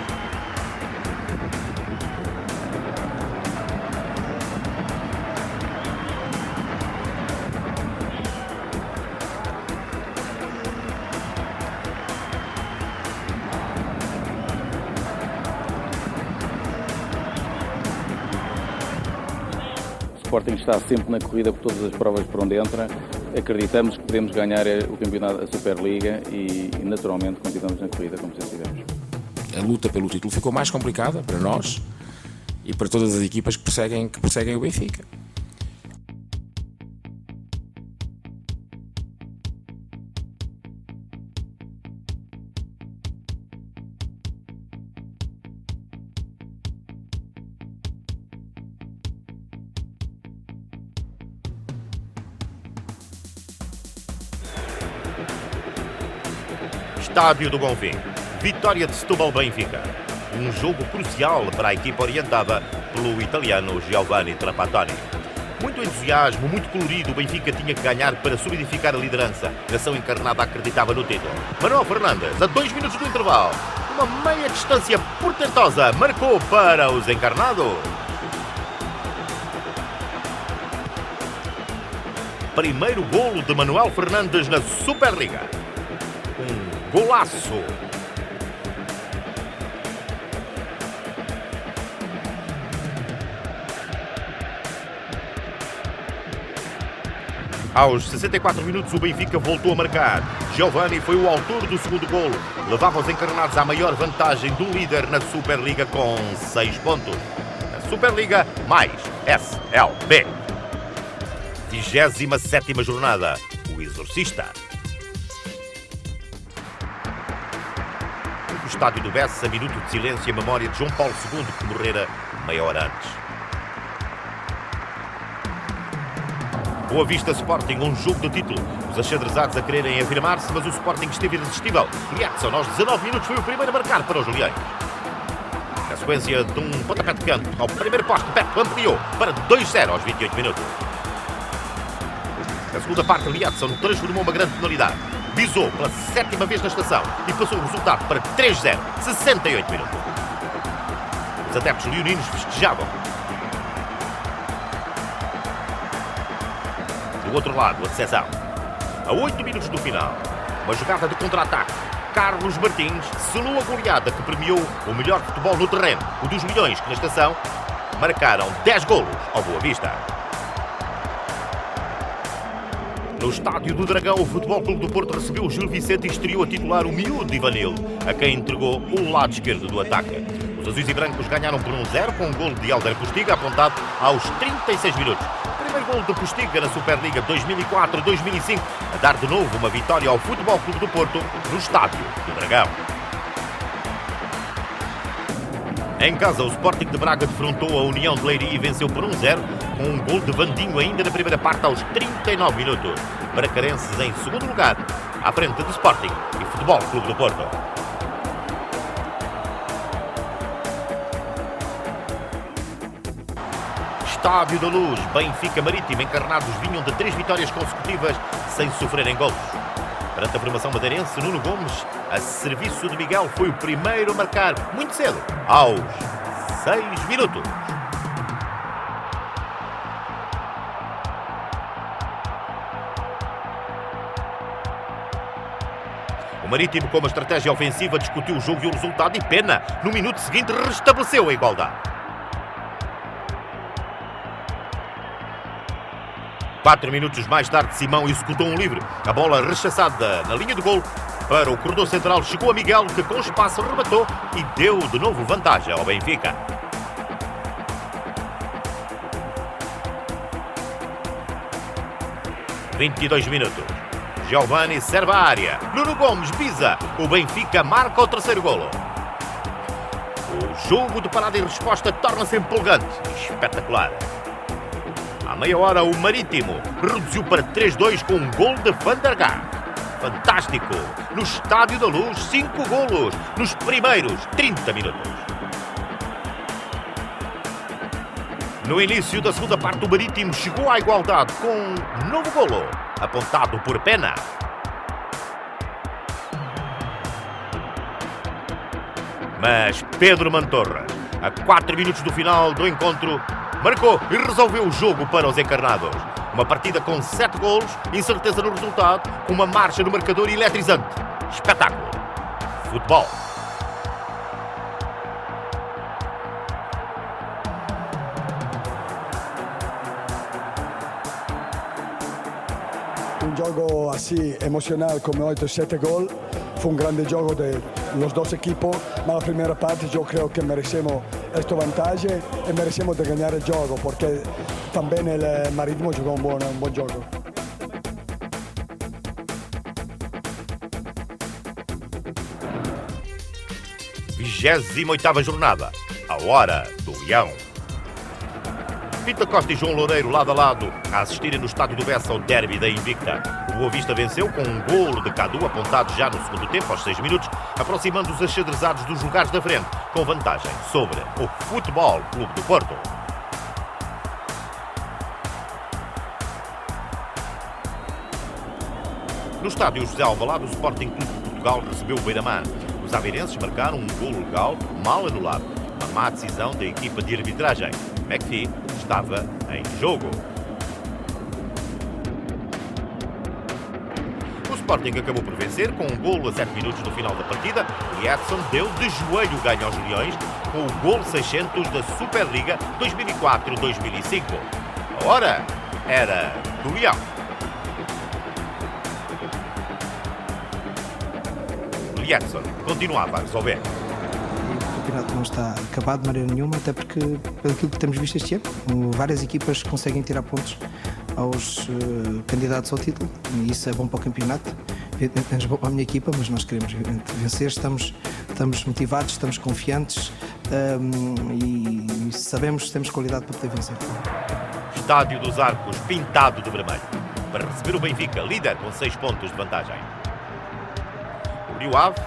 O Sporting está sempre na corrida por todas as provas por onde entra. Acreditamos que podemos ganhar o campeonato, a Superliga e naturalmente continuamos na corrida como já tivemos. A luta pelo título ficou mais complicada para nós e para todas as equipas que perseguem o Benfica. Estádio do Bonfim, vitória de Setúbal-Benfica. Um jogo crucial para a equipa orientada pelo italiano Giovanni Trapattoni. Muito entusiasmo, muito colorido, o Benfica tinha que ganhar para solidificar a liderança. A nação encarnada acreditava no título. Manuel Fernandes, a 2 minutos do intervalo, uma meia distância portentosa, marcou para os encarnados. Primeiro golo de Manuel Fernandes na Superliga. Um golaço. Aos 64 minutos o Benfica voltou a marcar. Giovani foi o autor do segundo golo. Levava os encarnados à maior vantagem do líder na Superliga com 6 pontos. Na Superliga mais SLB. 27ª jornada. O Exorcista. No estádio do Bessa, minuto de silêncio em memória de João Paulo II, que morrera meia hora antes. Boa Vista Sporting, um jogo do título. Os achadrezados a quererem afirmar-se, mas o Sporting esteve irresistível. Edson, aos 19 minutos, foi o primeiro a marcar para os Leões. Na sequência de um pontapé de canto ao primeiro poste, Beto ampliou para 2-0 aos 28 minutos. Na segunda parte, Edson transformou uma grande penalidade. Bisou pela 7ª vez na estação e passou o resultado para 3-0, 68 minutos. Os adeptos leoninos festejavam. Do outro lado, a decepção. A 8 minutos do final, uma jogada de contra-ataque. Carlos Martins selou a goleada que premiou o melhor futebol no terreno, o dos Leões, que na estação marcaram 10 golos ao Boa Vista. No estádio do Dragão, o Futebol Clube do Porto recebeu o Gil Vicente e estreou a titular o miúdo Ivanil, a quem entregou o lado esquerdo do ataque. Os azuis e brancos ganharam por 1-0 com um golo de Helder Postiga apontado aos 36 minutos. Primeiro golo de Postiga na Superliga 2004-2005, a dar de novo uma vitória ao Futebol Clube do Porto no estádio do Dragão. Em casa, o Sporting de Braga defrontou a União de Leiria e venceu por 1-0, com um gol de Vandinho ainda na primeira parte aos 39 minutos. Bracarenses em segundo lugar, à frente de Sporting e Futebol Clube do Porto. Estádio da Luz, Benfica Marítimo, encarnados vinham de 3 vitórias consecutivas sem sofrerem golos. Perante a formação madeirense, Nuno Gomes, a serviço de Miguel, foi o primeiro a marcar muito cedo, aos 6 minutos. O Marítimo, com uma estratégia ofensiva, discutiu o jogo e o resultado e pena, no minuto seguinte restabeleceu a igualdade. 4 minutos mais tarde, Simão executou um livre. A bola rechaçada na linha de golo para o corredor central chegou a Miguel, que com espaço rematou e deu de novo vantagem ao Benfica. (22 minutos). Giovani serve a área. Nuno Gomes visa. O Benfica marca o terceiro golo. O jogo de parada e resposta torna-se empolgante e espetacular. À meia hora, o Marítimo reduziu para 3-2 com um gol de Van der Gaag. Fantástico! No Estádio da Luz, 5 golos nos primeiros 30 minutos. No início da segunda parte, o Marítimo chegou à igualdade com um novo golo, apontado por Pena. Mas Pedro Mantorras, a 4 minutos do final do encontro, marcou e resolveu o jogo para os encarnados. Uma partida com 7 golos, incerteza no resultado, uma marcha no marcador eletrizante. Espetáculo. Futebol. Un gioco así emocional como 8-7 gol. Fue un grande gioco de los dos equipos, ma la primera parte yo creo que merecemos esta ventaja y merecemos de ganar el gioco porque también el Marítimo jugó un buen gioco. (28ª jornada, a hora do Leão. Pinto Costa e João Loureiro lado a lado a assistirem no estádio do Bessa ao derby da Invicta. O Boa Vista venceu com um golo de Cadu apontado já no segundo tempo, aos 6 minutos, aproximando os achadrezados dos lugares da frente, com vantagem sobre o Futebol Clube do Porto. No estádio José Alvalade, o Sporting Clube de Portugal recebeu o Beira-Mar. Os aveirenses marcaram um golo legal mal anulado. Uma má decisão da equipa de arbitragem. McPhee estava em jogo. O Sporting acabou por vencer com um golo a 7 minutos do final da partida. E Edson deu de joelho ganho aos Leões com o golo 600 da Superliga 2004-2005. A hora era do Leão. Edson continuava a resolver. O campeonato não está acabado de maneira nenhuma, até porque, pelo que temos visto este ano, várias equipas conseguem tirar pontos aos candidatos ao título, e isso é bom para o campeonato. Evidentemente é bom para a minha equipa, mas nós queremos vencer, estamos motivados, estamos confiantes e sabemos que temos qualidade para poder vencer. Estádio dos Arcos pintado de vermelho para receber o Benfica, líder com 6 pontos de vantagem. O Rio Ave,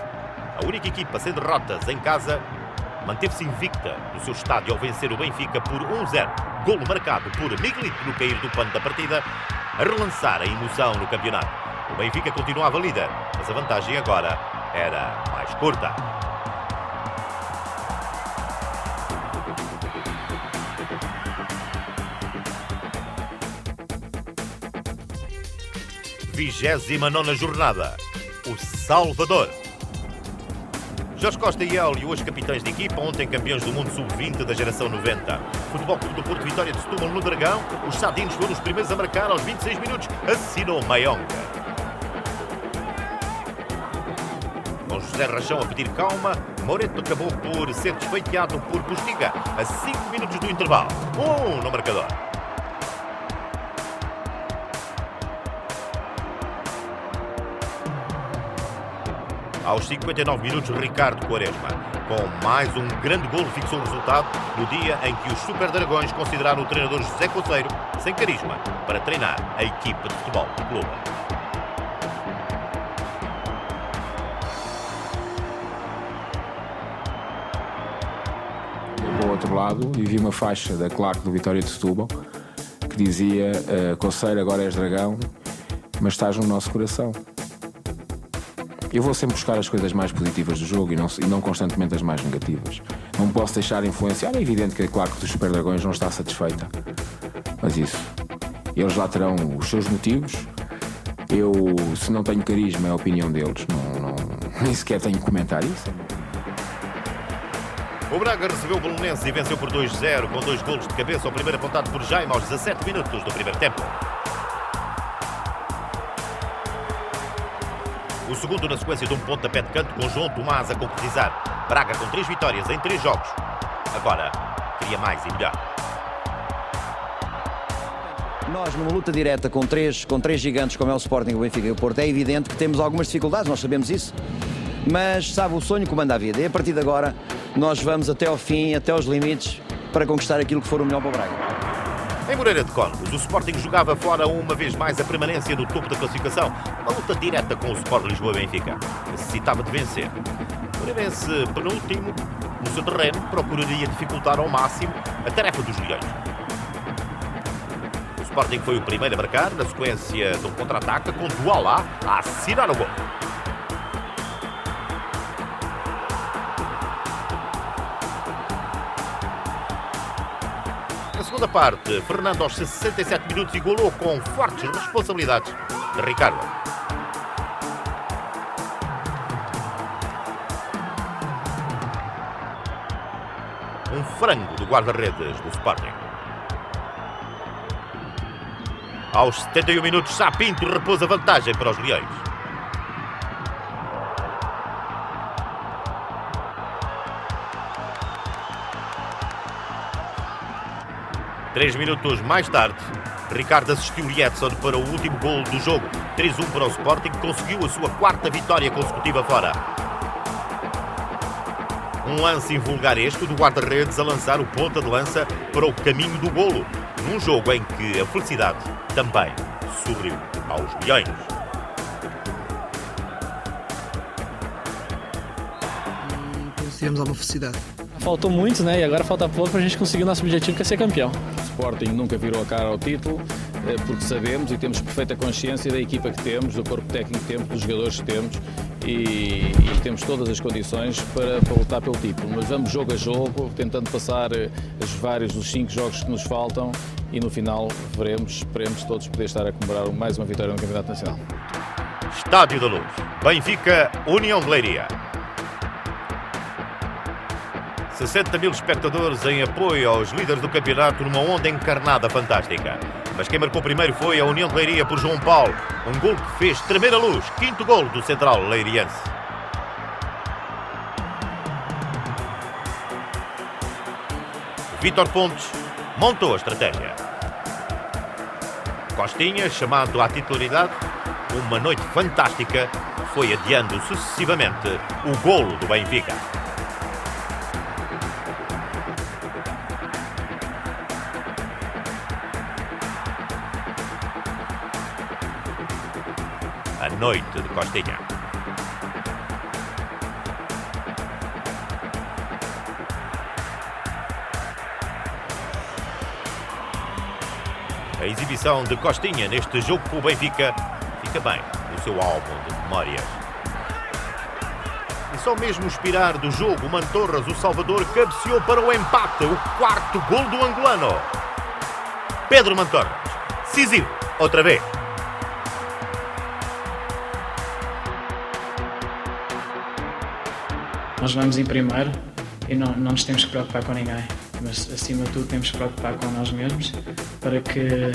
a única equipa sem derrotas em casa, manteve-se invicta no seu estádio ao vencer o Benfica por 1-0. Golo marcado por Miguelito no cair do pano da partida, a relançar a emoção no campeonato. O Benfica continuava líder, mas a vantagem agora era mais curta. Vigésima nona jornada. O Salvador. Jorge Costa e Hélio, hoje capitães de equipa, ontem campeões do mundo sub-20 da geração 90. Futebol Clube do Porto, vitória de Setúbal no Dragão. Os sadinos foram os primeiros a marcar aos 26 minutos. Assinou Maionga. Com José Rachão a pedir calma, Moreto acabou por ser desfeiteado por Postiga a 5 minutos do intervalo. 1 no marcador. Aos 59 minutos, Ricardo Quaresma, com mais um grande golo, fixou o resultado no dia em que os Super Dragões consideraram o treinador José Coceiro sem carisma para treinar a equipa de futebol do clube. Do outro lado, e vi uma faixa da claque do Vitória de Setúbal que dizia: Coceiro, agora és dragão, mas estás no nosso coração. Eu vou sempre buscar as coisas mais positivas do jogo e não constantemente as mais negativas. Não posso deixar influenciar. É evidente que a claque dos Super Dragões não está satisfeita. Mas isso, eles lá terão os seus motivos. Eu, se não tenho carisma, é a opinião deles. Nem sequer tenho que comentar isso. O Braga recebeu o Belenenses e venceu por 2-0 com 2 golos de cabeça. O primeiro apontado por Jaime aos 17 minutos do primeiro tempo. O segundo na sequência de um pontapé de canto com João Tomás a concretizar. Braga com 3 vitórias em 3 jogos. Agora, queria mais e melhor. Nós, numa luta direta com três gigantes como é o Sporting, o Benfica e o Porto, é evidente que temos algumas dificuldades, nós sabemos isso. Mas, sabe, o sonho comanda a vida. E a partir de agora, nós vamos até ao fim, até aos limites, para conquistar aquilo que for o melhor para o Braga. Em Moreira de Cónegos, o Sporting jogava fora uma vez mais a permanência no topo da classificação. Uma luta direta com o Sport Lisboa e Benfica. Necessitava de vencer. O Moreirense, penúltimo, no seu terreno, procuraria dificultar ao máximo a tarefa dos Leões. O Sporting foi o primeiro a marcar, na sequência de um contra-ataque, com Dualá a assinar o gol. Na segunda parte, Fernando aos 67 minutos igualou com fortes responsabilidades de Ricardo. Um frango do guarda-redes do Sporting. Aos 71 minutos, Sá Pinto repôs a vantagem para os Leões. Três minutos mais tarde, Ricardo assistiu Edson para o último golo do jogo. 3-1 para o Sporting, que conseguiu a sua 4ª vitória consecutiva fora. Um lance invulgaresco do guarda-redes a lançar o ponta de lança para o caminho do golo, num jogo em que a felicidade também sorriu aos Leões. Tivemos alguma felicidade. Faltou muito, né? E agora falta pouco para a gente conseguir o nosso objetivo, que é ser campeão. O Sporting nunca virou a cara ao título, porque sabemos e temos perfeita consciência da equipa que temos, do corpo técnico que temos, dos jogadores que temos e temos todas as condições para lutar pelo título. Mas vamos jogo a jogo, tentando passar os 5 jogos que nos faltam e no final esperemos todos poder estar a comemorar mais uma vitória no Campeonato Nacional. Estádio da Luz, Benfica, União de Leiria. 60 mil espectadores em apoio aos líderes do campeonato numa onda encarnada fantástica. Mas quem marcou primeiro foi a União de Leiria por João Paulo. Um gol que fez tremer a luz. 5º gol do central leiriense. Vítor Pontes montou a estratégia. Costinha, chamado à titularidade, uma noite fantástica, foi adiando sucessivamente o golo do Benfica. A noite de Costinha. A exibição de Costinha neste jogo com o Benfica fica bem no seu álbum de memórias. E só mesmo expirar do jogo, Mantorras, o Salvador, cabeceou para o empate, o 4º gol do angolano. Pedro Mantorras, decisivo, outra vez. Nós vamos em primeiro e não nos temos que preocupar com ninguém, mas acima de tudo temos que preocupar com nós mesmos para que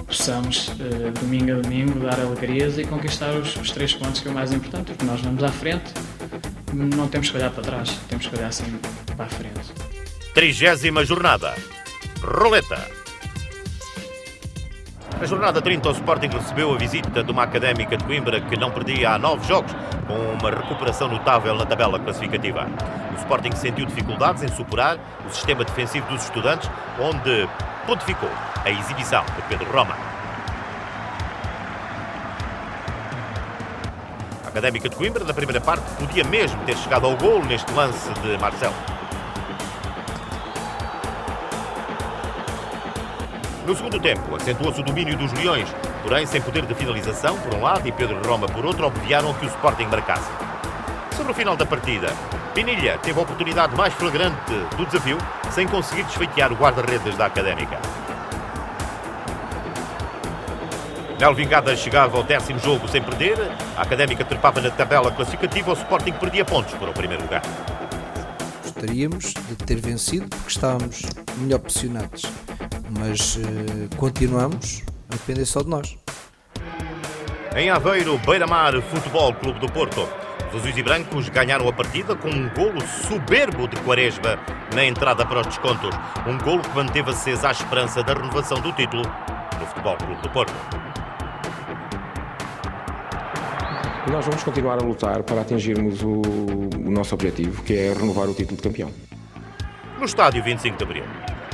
possamos, domingo a domingo, dar alegrias e conquistar os 3 pontos, que é o mais importante, porque nós vamos à frente, não temos que olhar para trás, temos que olhar sempre para a frente. 30ª jornada. Roleta. Na jornada 30, o Sporting recebeu a visita de uma Académica de Coimbra que não perdia há 9 jogos, com uma recuperação notável na tabela classificativa. O Sporting sentiu dificuldades em superar o sistema defensivo dos estudantes, onde pontificou a exibição de Pedro Roma. A Académica de Coimbra, na primeira parte, podia mesmo ter chegado ao golo neste lance de Marcelo. No segundo tempo, acentuou-se o domínio dos Leões, porém sem poder de finalização por um lado e Pedro Roma por outro obviaram que o Sporting marcasse. Sobre o final da partida, Pinilha teve a oportunidade mais flagrante do desafio, sem conseguir desfeitear o guarda-redes da Académica. Mel Vingada chegava ao 10º jogo sem perder, a Académica trepava na tabela classificativa, o Sporting perdia pontos para o primeiro lugar. Gostaríamos de ter vencido porque estávamos melhor posicionados, mas continuamos a depender só de nós. Em Aveiro, Beira-Mar Futebol Clube do Porto. Os azuis e brancos ganharam a partida com um golo soberbo de Quaresma na entrada para os descontos. Um golo que manteve acesa a esperança da renovação do título no Futebol Clube do Porto. Nós vamos continuar a lutar para atingirmos o nosso objetivo, que é renovar o título de campeão. No estádio 25 de Abril,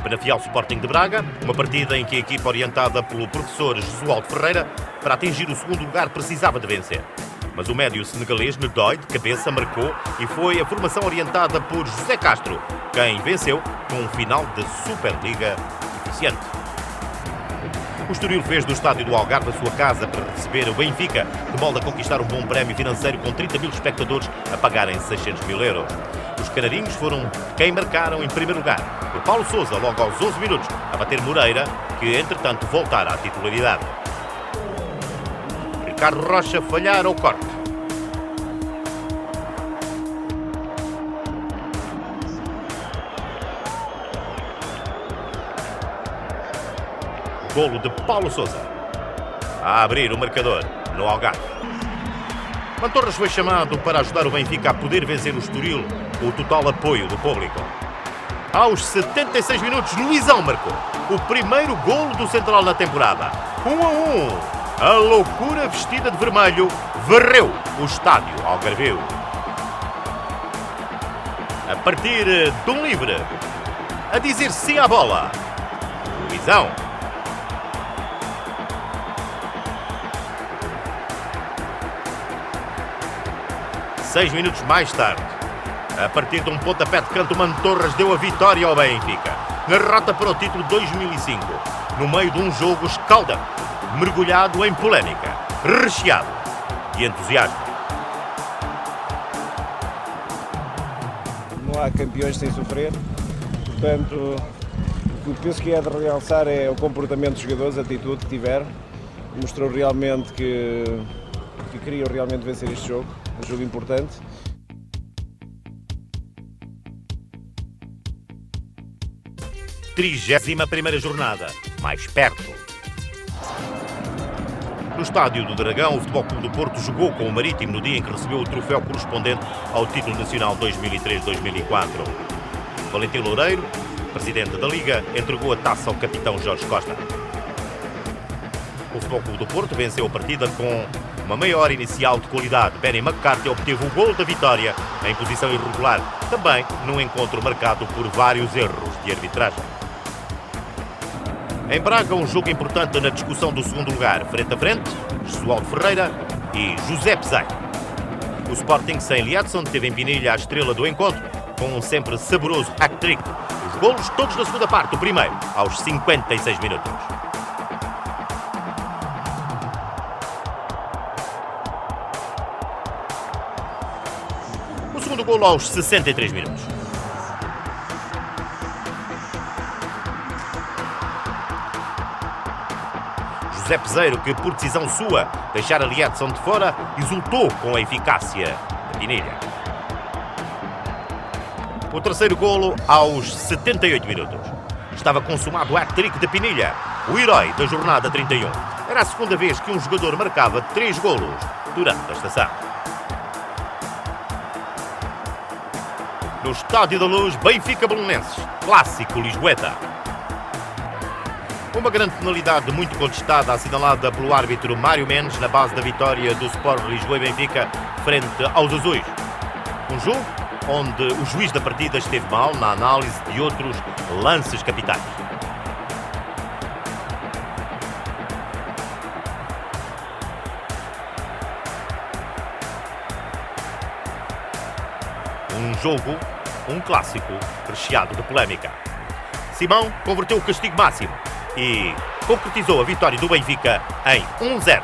Penafiel Sporting de Braga, uma partida em que a equipa orientada pelo professor Jesualdo Ferreira para atingir o segundo lugar precisava de vencer. Mas o médio senegalês Ndoi, de cabeça, marcou e foi a formação orientada por José Castro, quem venceu com um final de Superliga eficiente. O Estoril fez do estádio do Algarve a sua casa para receber o Benfica, de modo a conquistar um bom prémio financeiro com 30 mil espectadores a pagarem 600 mil euros. Os canarinhos foram quem marcaram em primeiro lugar, por Paulo Sousa, logo aos 11 minutos, a bater Moreira, que entretanto voltara à titularidade. Ricardo Rocha falhar ao corte. Golo de Paulo Sousa a abrir o marcador no Algarve. Mantorras foi chamado para ajudar o Benfica a poder vencer o Estoril com o total apoio do público. Aos 76 minutos, Luizão marcou o primeiro golo do Central na temporada. 1-1. A loucura vestida de vermelho varreu o estádio algarveu. A partir de um livre, a dizer sim à bola, Luizão. Seis minutos mais tarde, a partir de um pontapé de canto, Mantorras deu a vitória ao Benfica, na rota para o título 2005. no meio de um jogo escaldante, mergulhado em polémica, recheado de entusiasmo. Não há campeões sem sofrer, portanto, o que eu penso que é de realçar é o comportamento dos jogadores, a atitude que tiveram. Mostrou realmente que queriam realmente vencer este jogo, um jogo importante. Trigésima primeira jornada, mais perto. No estádio do Dragão, o Futebol Clube do Porto jogou com o Marítimo no dia em que recebeu o troféu correspondente ao título nacional 2003-2004. Valentim Loureiro, presidente da Liga, entregou a taça ao capitão Jorge Costa. O Futebol Clube do Porto venceu a partida com uma meia hora inicial de qualidade. Benny McCarthy obteve o gol da vitória em posição irregular, também num encontro marcado por vários erros de arbitragem. Em Braga, um jogo importante na discussão do segundo lugar, frente a frente, Jesualdo Ferreira e José Peseiro. O Sporting sem Eliadson teve em Pinilha a estrela do encontro, com um sempre saboroso hat-trick. Os golos todos na segunda parte, o primeiro aos 56 minutos. O segundo golo aos 63 minutos. José Peseiro, que por decisão sua deixara Eliadson de fora, exultou com a eficácia da Pinilha. O terceiro golo aos 78 minutos. Estava consumado o hat-trick de Pinilha, o herói da jornada 31. Era a segunda vez que um jogador marcava 3 golos durante a estação. No Estádio da Luz, Benfica-Belenenses, clássico lisboeta. Uma grande penalidade muito contestada, assinalada pelo árbitro Mário Mendes na base da vitória do Sport Lisboa e Benfica frente aos azuis. Um jogo onde o juiz da partida esteve mal na análise de outros lances capitais. Um jogo, um clássico, recheado de polémica. Simão converteu o castigo máximo e concretizou a vitória do Benfica em 1-0.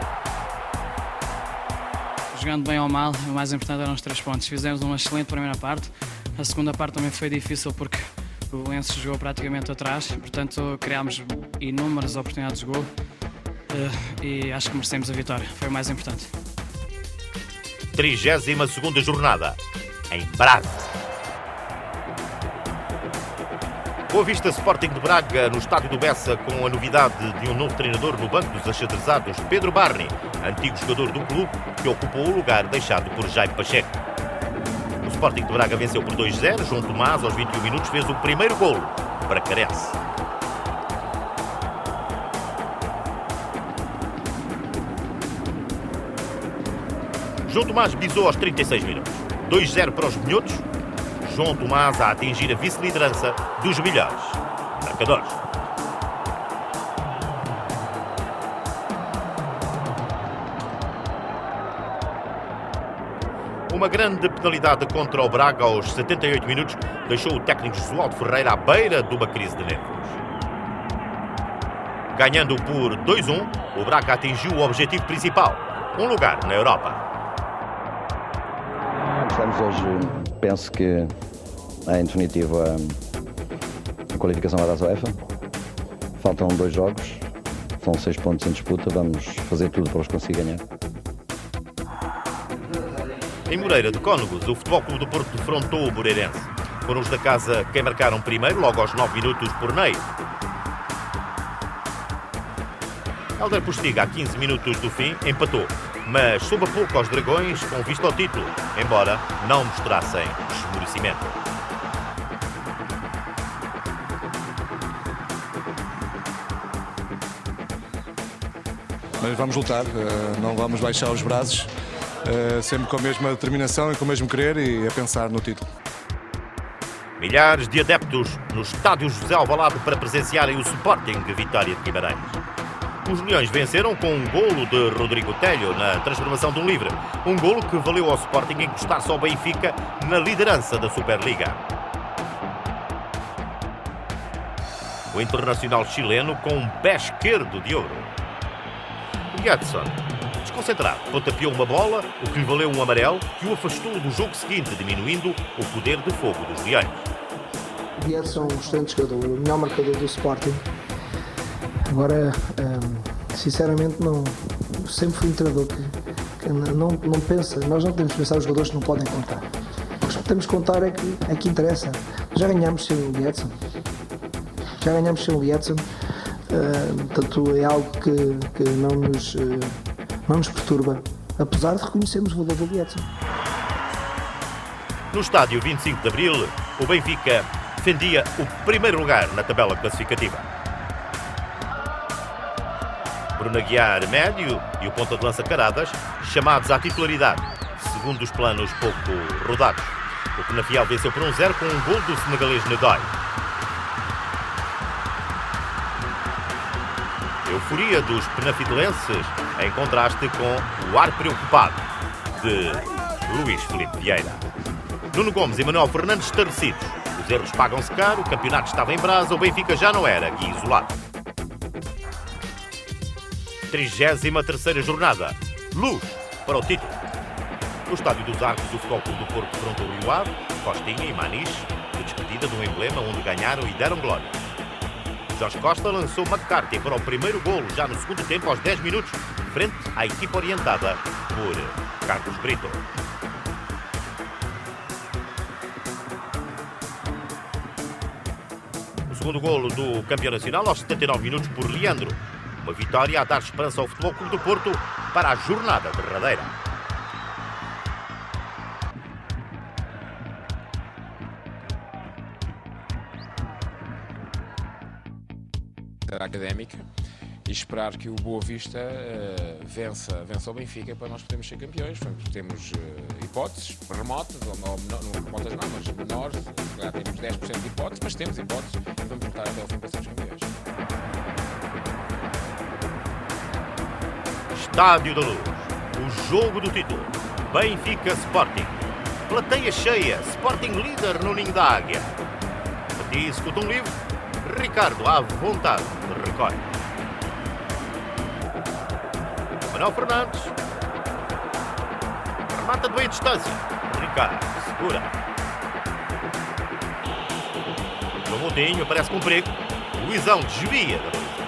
Jogando bem ou mal, o mais importante eram os 3 pontos. Fizemos uma excelente primeira parte. A segunda parte também foi difícil porque o Belenenses jogou praticamente atrás. Portanto, criámos inúmeras oportunidades de gol e acho que merecemos a vitória. Foi o mais importante. 32ª jornada, em Braga. Boa Vista Sporting de Braga no estádio do Bessa, com a novidade de um novo treinador no banco dos achadrezados, Pedro Barney, antigo jogador do clube que ocupou o lugar deixado por Jaime Pacheco. O Sporting de Braga venceu por 2-0, João Tomás aos 21 minutos fez o primeiro golo para Carense. João Tomás bisou aos 36 minutos. 2-0 para os minhotos. João Tomás a atingir a vice-liderança dos melhores marcadores. Uma grande penalidade contra o Braga aos 78 minutos deixou o técnico Jesualdo Ferreira à beira de uma crise de nervos. Ganhando por 2-1, o Braga atingiu o objetivo principal, um lugar na Europa. Estamos hoje, penso que é em definitivo a qualificação à Taça UEFA. Faltam 2 jogos, são 6 pontos em disputa, vamos fazer tudo para os conseguir ganhar. Em Moreira de Cónegos, o Futebol Clube do Porto defrontou o Moreirense. Foram os da casa quem marcaram primeiro, logo aos 9 minutos por Ney. Helder Postiga, a 15 minutos do fim, empatou, mas soube a pouco aos Dragões com vista ao título, embora não mostrassem esmorecimento. Mas vamos lutar, não vamos baixar os braços, sempre com a mesma determinação e com o mesmo querer e a pensar no título. Milhares de adeptos no estádio José Alvalade para presenciarem o Sporting Vitória de Guimarães. Os Leões venceram com um golo de Rodrigo Telho na transformação de um livre. Um golo que valeu ao Sporting encostar-se ao Benfica na liderança da Superliga. o internacional chileno com um pé esquerdo de ouro. Gedson, desconcentrado, pontapeou uma bola, o que lhe valeu um amarelo, que o afastou do jogo seguinte, diminuindo o poder de fogo dos leões. O Gedson é um excelente jogador, o melhor marcador do Sporting. Agora, sinceramente, sempre fui um treinador que não pensa. Nós não temos que pensar os jogadores que não podem contar. O que temos que contar é que interessa. Já ganhámos sem o Gedson. Portanto, é algo que não nos perturba, apesar de reconhecermos o valor do Gedson. No estádio 25 de Abril, o Benfica defendia o primeiro lugar na tabela classificativa. Bruno Aguiar, médio, e o ponta de lança Caradas, chamados à titularidade, segundo os planos pouco rodados. O Penafiel venceu por 1-0 com um gol do senegalês Ndai. Euforia dos penafidelenses em contraste com o ar preocupado de Luís Filipe Vieira. Nuno Gomes e Manuel Fernandes estarrecidos. Os erros pagam-se caro, o campeonato estava em brasa, o Benfica já não era aqui isolado. 33ª jornada. Luz para o título. No estádio dos Arcos, o Futebol Clube do Porto defrontou o Rio Ave, Costinha e Maniche, de despedida de um emblema onde ganharam e deram glória. Jorge Costa lançou McCarthy para o primeiro golo já no segundo tempo, aos 10 minutos, frente à equipa orientada por Carlos Brito. O segundo golo do campeão nacional aos 79 minutos por Leandro. Uma vitória a dar esperança ao Futebol Clube do Porto para a jornada derradeira. Académica e esperar que o Boa Vista vença o Benfica para nós podermos ser campeões. Temos hipóteses remotas, ou remotas não, mas menores, já temos 10% de hipóteses, mas temos hipóteses e vamos lutar até ao fim para sermos campeões. Estádio da Luz, o jogo do título, Benfica Sporting. Plateia cheia, Sporting líder no ninho da águia. Petit escuta um livro, Ricardo à vontade recolhe. Manuel Fernandes remata de meia distância. Ricardo segura. João Moutinho aparece com perigo. Luizão desvia da baliza.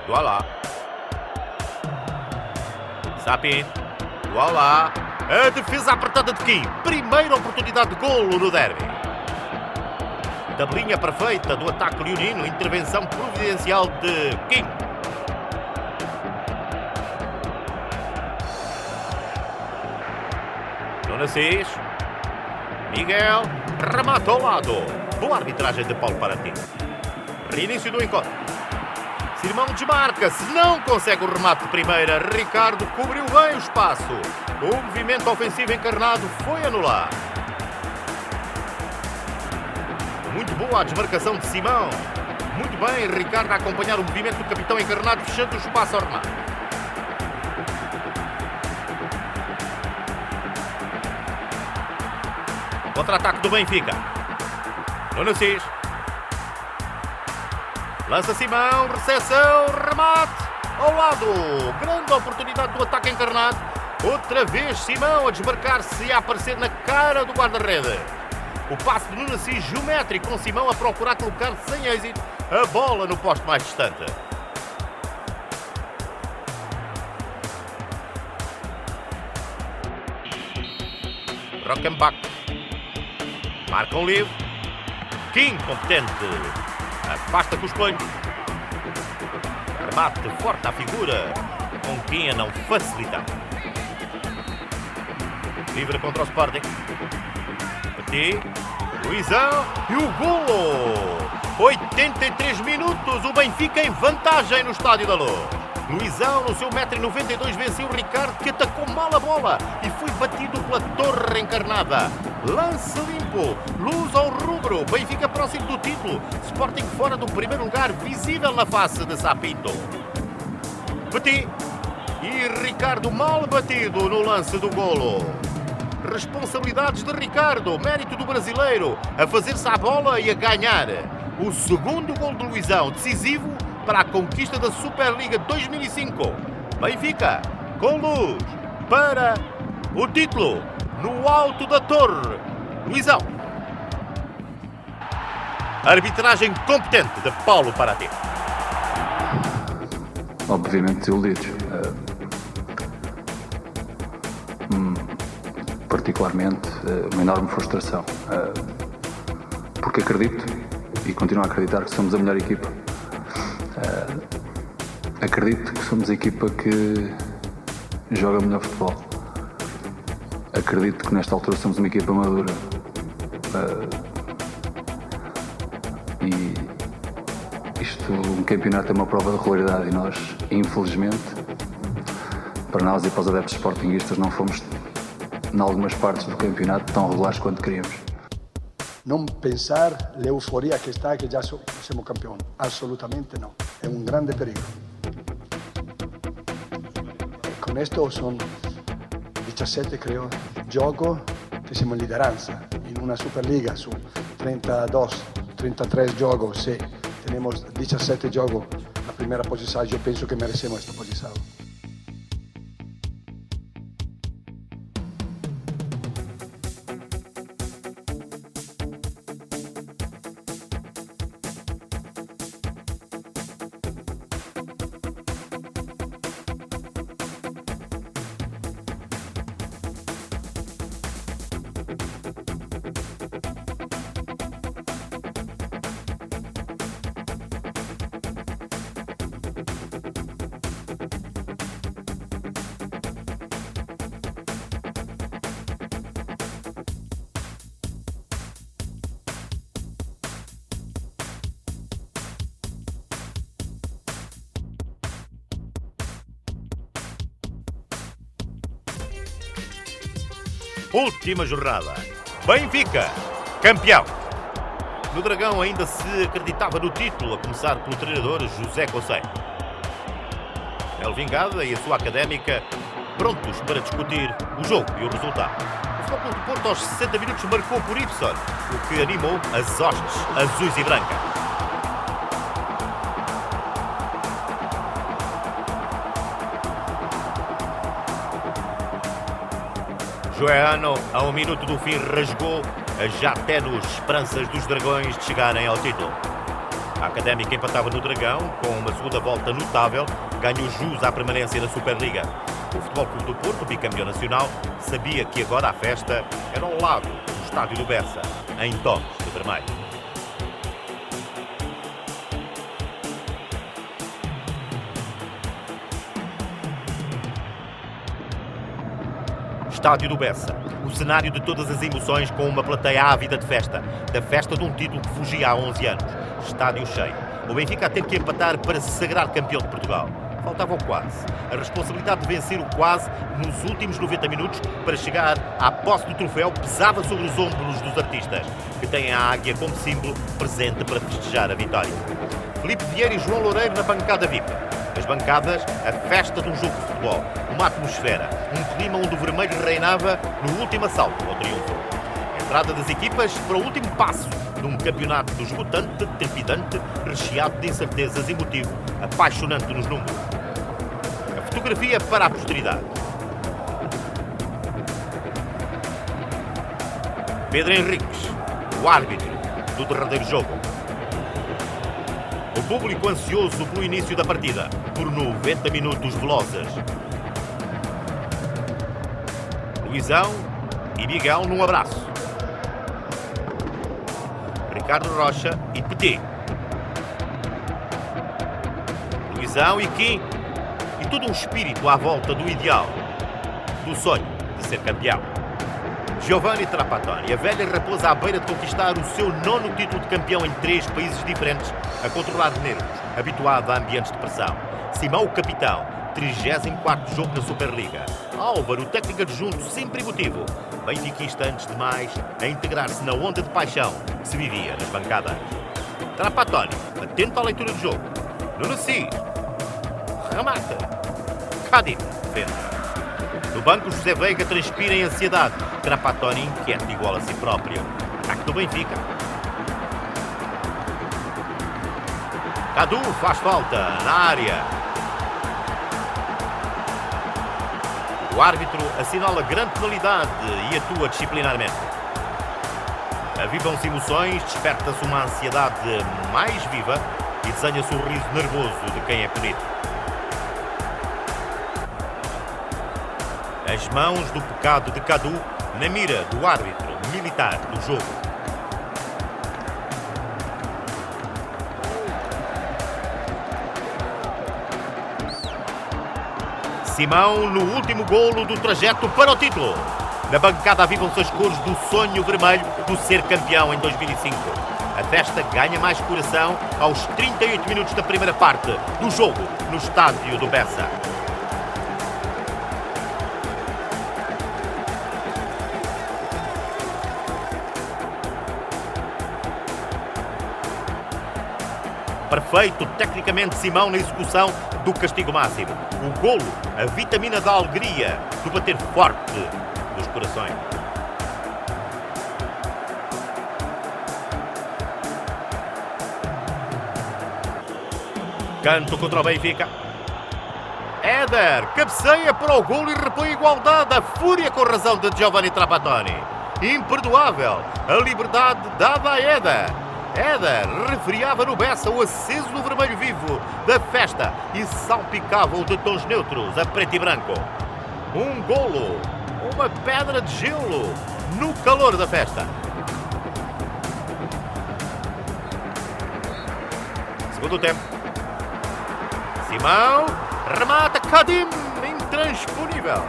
Dualá. Sapin. Dualá. A defesa apertada de Kim. Primeira oportunidade de golo no derby. Tabelinha perfeita do ataque leonino. Intervenção providencial de Kim. Nuno Assis. Miguel. Remata ao lado. Boa arbitragem de Paulo Paraty. Reinício do encontro. Simão desmarca-se, não consegue o remate de primeira. Ricardo cobriu bem o espaço. O movimento ofensivo encarnado foi anulado. Muito boa a desmarcação de Simão. Muito bem, Ricardo a acompanhar o movimento do capitão encarnado, fechando o espaço ao remate. Contra-ataque do Benfica. Nuno Assis. Lança Simão, recepção, remate ao lado. Grande oportunidade do ataque encarnado. Outra vez Simão a desmarcar-se e a aparecer na cara do guarda-rede. O passe de Nuno Assis geométrico, com Simão a procurar colocar sem êxito a bola no poste mais distante. Rockenbach. Marca um livre. Kim competente. Afasta com os colhos. Remate forte à figura, com quem a não facilitar. Livre contra o Sporting. Petit. Luizão. E o golo! 83 minutos. O Benfica em vantagem no Estádio da Luz. Luizão, no seu 1,92 m, venceu o Ricardo, que atacou mal a bola e foi batido pela torre encarnada. Lance limpo, luz ao rubro, Benfica próximo do título, Sporting fora do primeiro lugar, visível na face de Sapinto. Petit e Ricardo mal batido no lance do golo. Responsabilidades de Ricardo, mérito do brasileiro, a fazer-se à bola e a ganhar. O segundo gol de Luizão, decisivo para a conquista da Superliga 2005. Benfica, com luz, para o título, no alto da torre. Luizão. Arbitragem competente de Paulo Paraty. Obviamente desiludidos. Particularmente, uma enorme frustração. Porque acredito e continuo a acreditar que somos a melhor equipa. Acredito que somos a equipa que joga melhor futebol. Acredito que nesta altura somos uma equipa madura. E um campeonato é uma prova de regularidade e nós, infelizmente, para nós e para os adeptos sportinguistas, não fomos, em algumas partes do campeonato, tão regulares quanto queríamos. Non pensar l'euforia che sta che già siamo campioni, assolutamente no, è un grande pericolo. E con questo sono 17 creo gioco che siamo in lideranza in una Superliga su 32, 33 gioco, se tenemos 17 gioco la primera posición, yo penso que merecemos esta posición. Última jornada. Benfica, campeão. No Dragão ainda se acreditava no título, a começar pelo treinador José Cossé. El Vingada e a sua académica prontos para discutir o jogo e o resultado. O Futebol Clube do Porto aos 60 minutos marcou por Ibson, o que animou as hostes azuis e brancas. Joeano, a um minuto do fim, rasgou as já ténues esperanças dos Dragões de chegarem ao título. A Académica empatava no Dragão, com uma segunda volta notável, ganhou jus à permanência na Superliga. O Futebol Clube do Porto, bicampeão nacional, sabia que agora a festa era ao lado do Estádio do Bessa, em tons de vermelho. Estádio do Bessa, o cenário de todas as emoções, com uma plateia ávida de festa, da festa de um título que fugia há 11 anos. Estádio cheio. O Benfica a ter que empatar para se sagrar campeão de Portugal. Faltava o quase. A responsabilidade de vencer o quase nos últimos 90 minutos para chegar à posse do troféu pesava sobre os ombros dos artistas, que têm a águia como símbolo presente para festejar a vitória. Filipe Vieira e João Loureiro na bancada VIP. As bancadas, a festa de um jogo de futebol, uma atmosfera, um clima onde o vermelho reinava no último assalto ao triunfo. A entrada das equipas para o último passo de um campeonato esgotante, trepidante, recheado de incertezas, emotivo, apaixonante nos números. A fotografia para a posteridade. Pedro Henriques, o árbitro do derradeiro jogo. O público ansioso pelo início da partida, por 90 minutos velozes. Luizão e Miguel num abraço. Ricardo Rocha e Petit. Luizão e Kim. E todo um espírito à volta do ideal, do sonho de ser campeão. Giovanni Trapattoni, a velha raposa à beira de conquistar o seu 9º título de campeão em 3 países diferentes, a controlar nervos, habituado a ambientes de pressão. Simão, o capitão, 34º jogo na Superliga. Álvaro, o técnico adjunto, sempre emotivo. Benfiquista, antes de mais, a integrar-se na onda de paixão que se vivia nas bancadas. Trapattoni, atento à leitura do jogo. Nuno Cis, remata. Cádiz, defende. No banco, José Veiga transpira em ansiedade. Trapattoni inquieto igual a si próprio. Ataque do Benfica. Cadu faz falta na área. O árbitro assinala grande penalidade e atua disciplinarmente. Avivam-se emoções, desperta-se uma ansiedade mais viva e desenha-se o riso nervoso de quem é punido. As mãos do pecado de Cadu na mira do árbitro militar do jogo. Simão no último golo do trajeto para o título. Na bancada avivam-se as cores do sonho vermelho do ser campeão em 2005. A festa ganha mais coração aos 38 minutos da primeira parte do jogo no estádio do Bessa. Perfeito tecnicamente Simão na execução do castigo máximo. O golo, a vitamina da alegria, do bater forte dos corações. Canto contra o Benfica. Éder cabeceia para o golo e repõe a igualdade. A fúria com razão de Giovanni Trapattoni. Imperdoável a liberdade dada a Éder. Éder refriava no Bessa o aceso do vermelho vivo da festa e salpicava-o de tons neutros a preto e branco. Um golo, uma pedra de gelo no calor da festa. Segundo tempo. Simão remata Kadim, intransponível.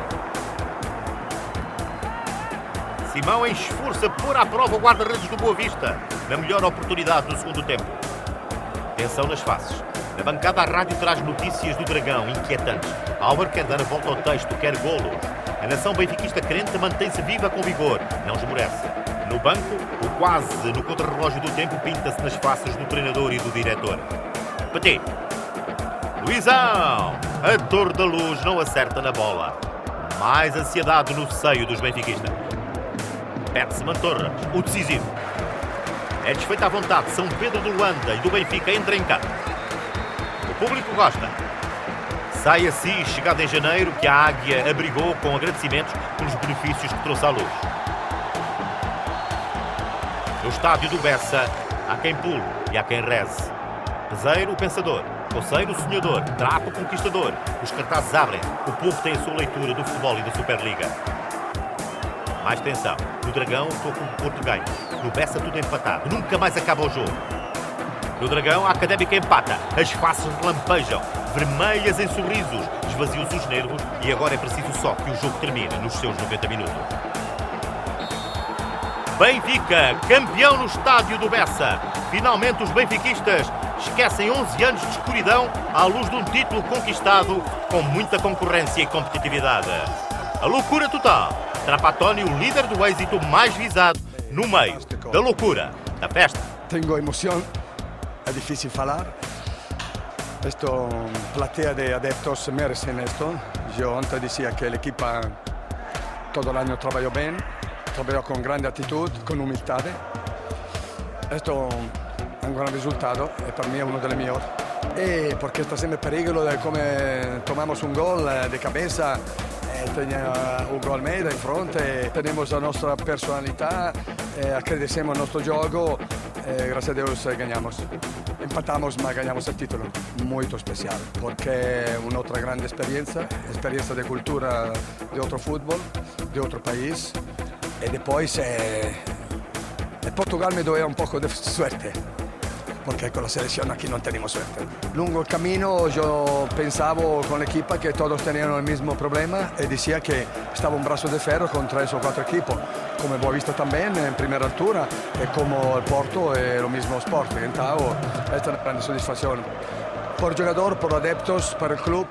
Simão em esforço a pôr à prova o guarda-redes do Boa Vista, na melhor oportunidade do segundo tempo. Tensão nas faces. Na bancada, a rádio traz notícias do Dragão, inquietantes. Álvaro quer dar a volta ao texto, quer golos. A nação benfiquista crente mantém-se viva com vigor, não esmorece. No banco, o quase no contrarrelógio do tempo pinta-se nas faces do treinador e do diretor. Petit. Luizão! A dor da luz não acerta na bola. Mais ansiedade no seio dos benfiquistas. Pede-se Mantorra, o decisivo. É desfeita à vontade. São Pedro do Luanda e do Benfica entra em campo. O público gosta. Sai assim, chegado em janeiro, que a Águia abrigou com agradecimentos pelos benefícios que trouxe à luz. No estádio do Bessa, há quem pule e há quem reze. Peseiro, o pensador. Coceiro, o sonhador. Trapo, o conquistador. Os cartazes abrem. O povo tem a sua leitura do futebol e da Superliga. Mais tensão. No Dragão, estou com o Porto ganho. No Bessa, tudo empatado. Nunca mais acaba o jogo. No Dragão, a Académica empata. As faces relampejam, vermelhas em sorrisos. Esvaziam-se os nervos e agora é preciso só que o jogo termine nos seus 90 minutos. Benfica, campeão no estádio do Bessa. Finalmente os benfiquistas esquecem 11 anos de escuridão à luz de um título conquistado com muita concorrência e competitividade. A loucura total. Trapattoni, o líder do êxito mais visado, no meio da loucura da festa. Tengo emoción, es difícil falar. Esto, platea de adeptos merecen esto. Yo antes decía que el equipo todo el año trabajó bien, trabajó con grande actitud, con humildad. Esto es un gran resultado y para mí es uno de los mejores. Y porque está siempre el peligro de cómo tomamos un gol de cabeza. Tenía Hugo Almeida en frente, tenemos la nuestra personalidad, agradecemos nuestro juego, gracias a Dios ganamos. Empatamos, pero ganamos el título. Muy especial, porque es una otra gran experiencia de cultura de otro fútbol, de otro país. Y después en Portugal me dio un poco de suerte, porque con la selección aquí no tenemos suerte. Lungo el camino yo pensaba con la equipa que todos tenían el mismo problema y decía que estaba un brazo de ferro con 3 o 4 equipos, como el Boavista también en primera altura y como el Porto y lo mismo Sport. Entonces, esta es una gran satisfacción por jugador, por adeptos, para el club.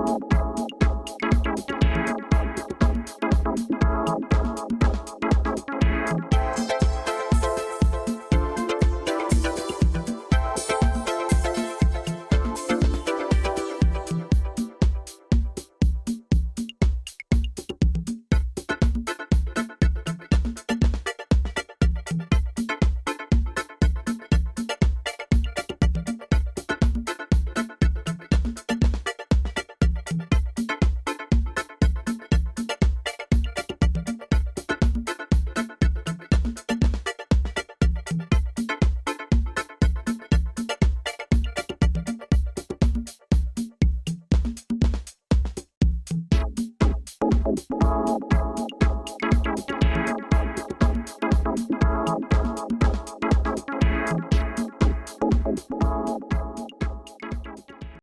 Thank you.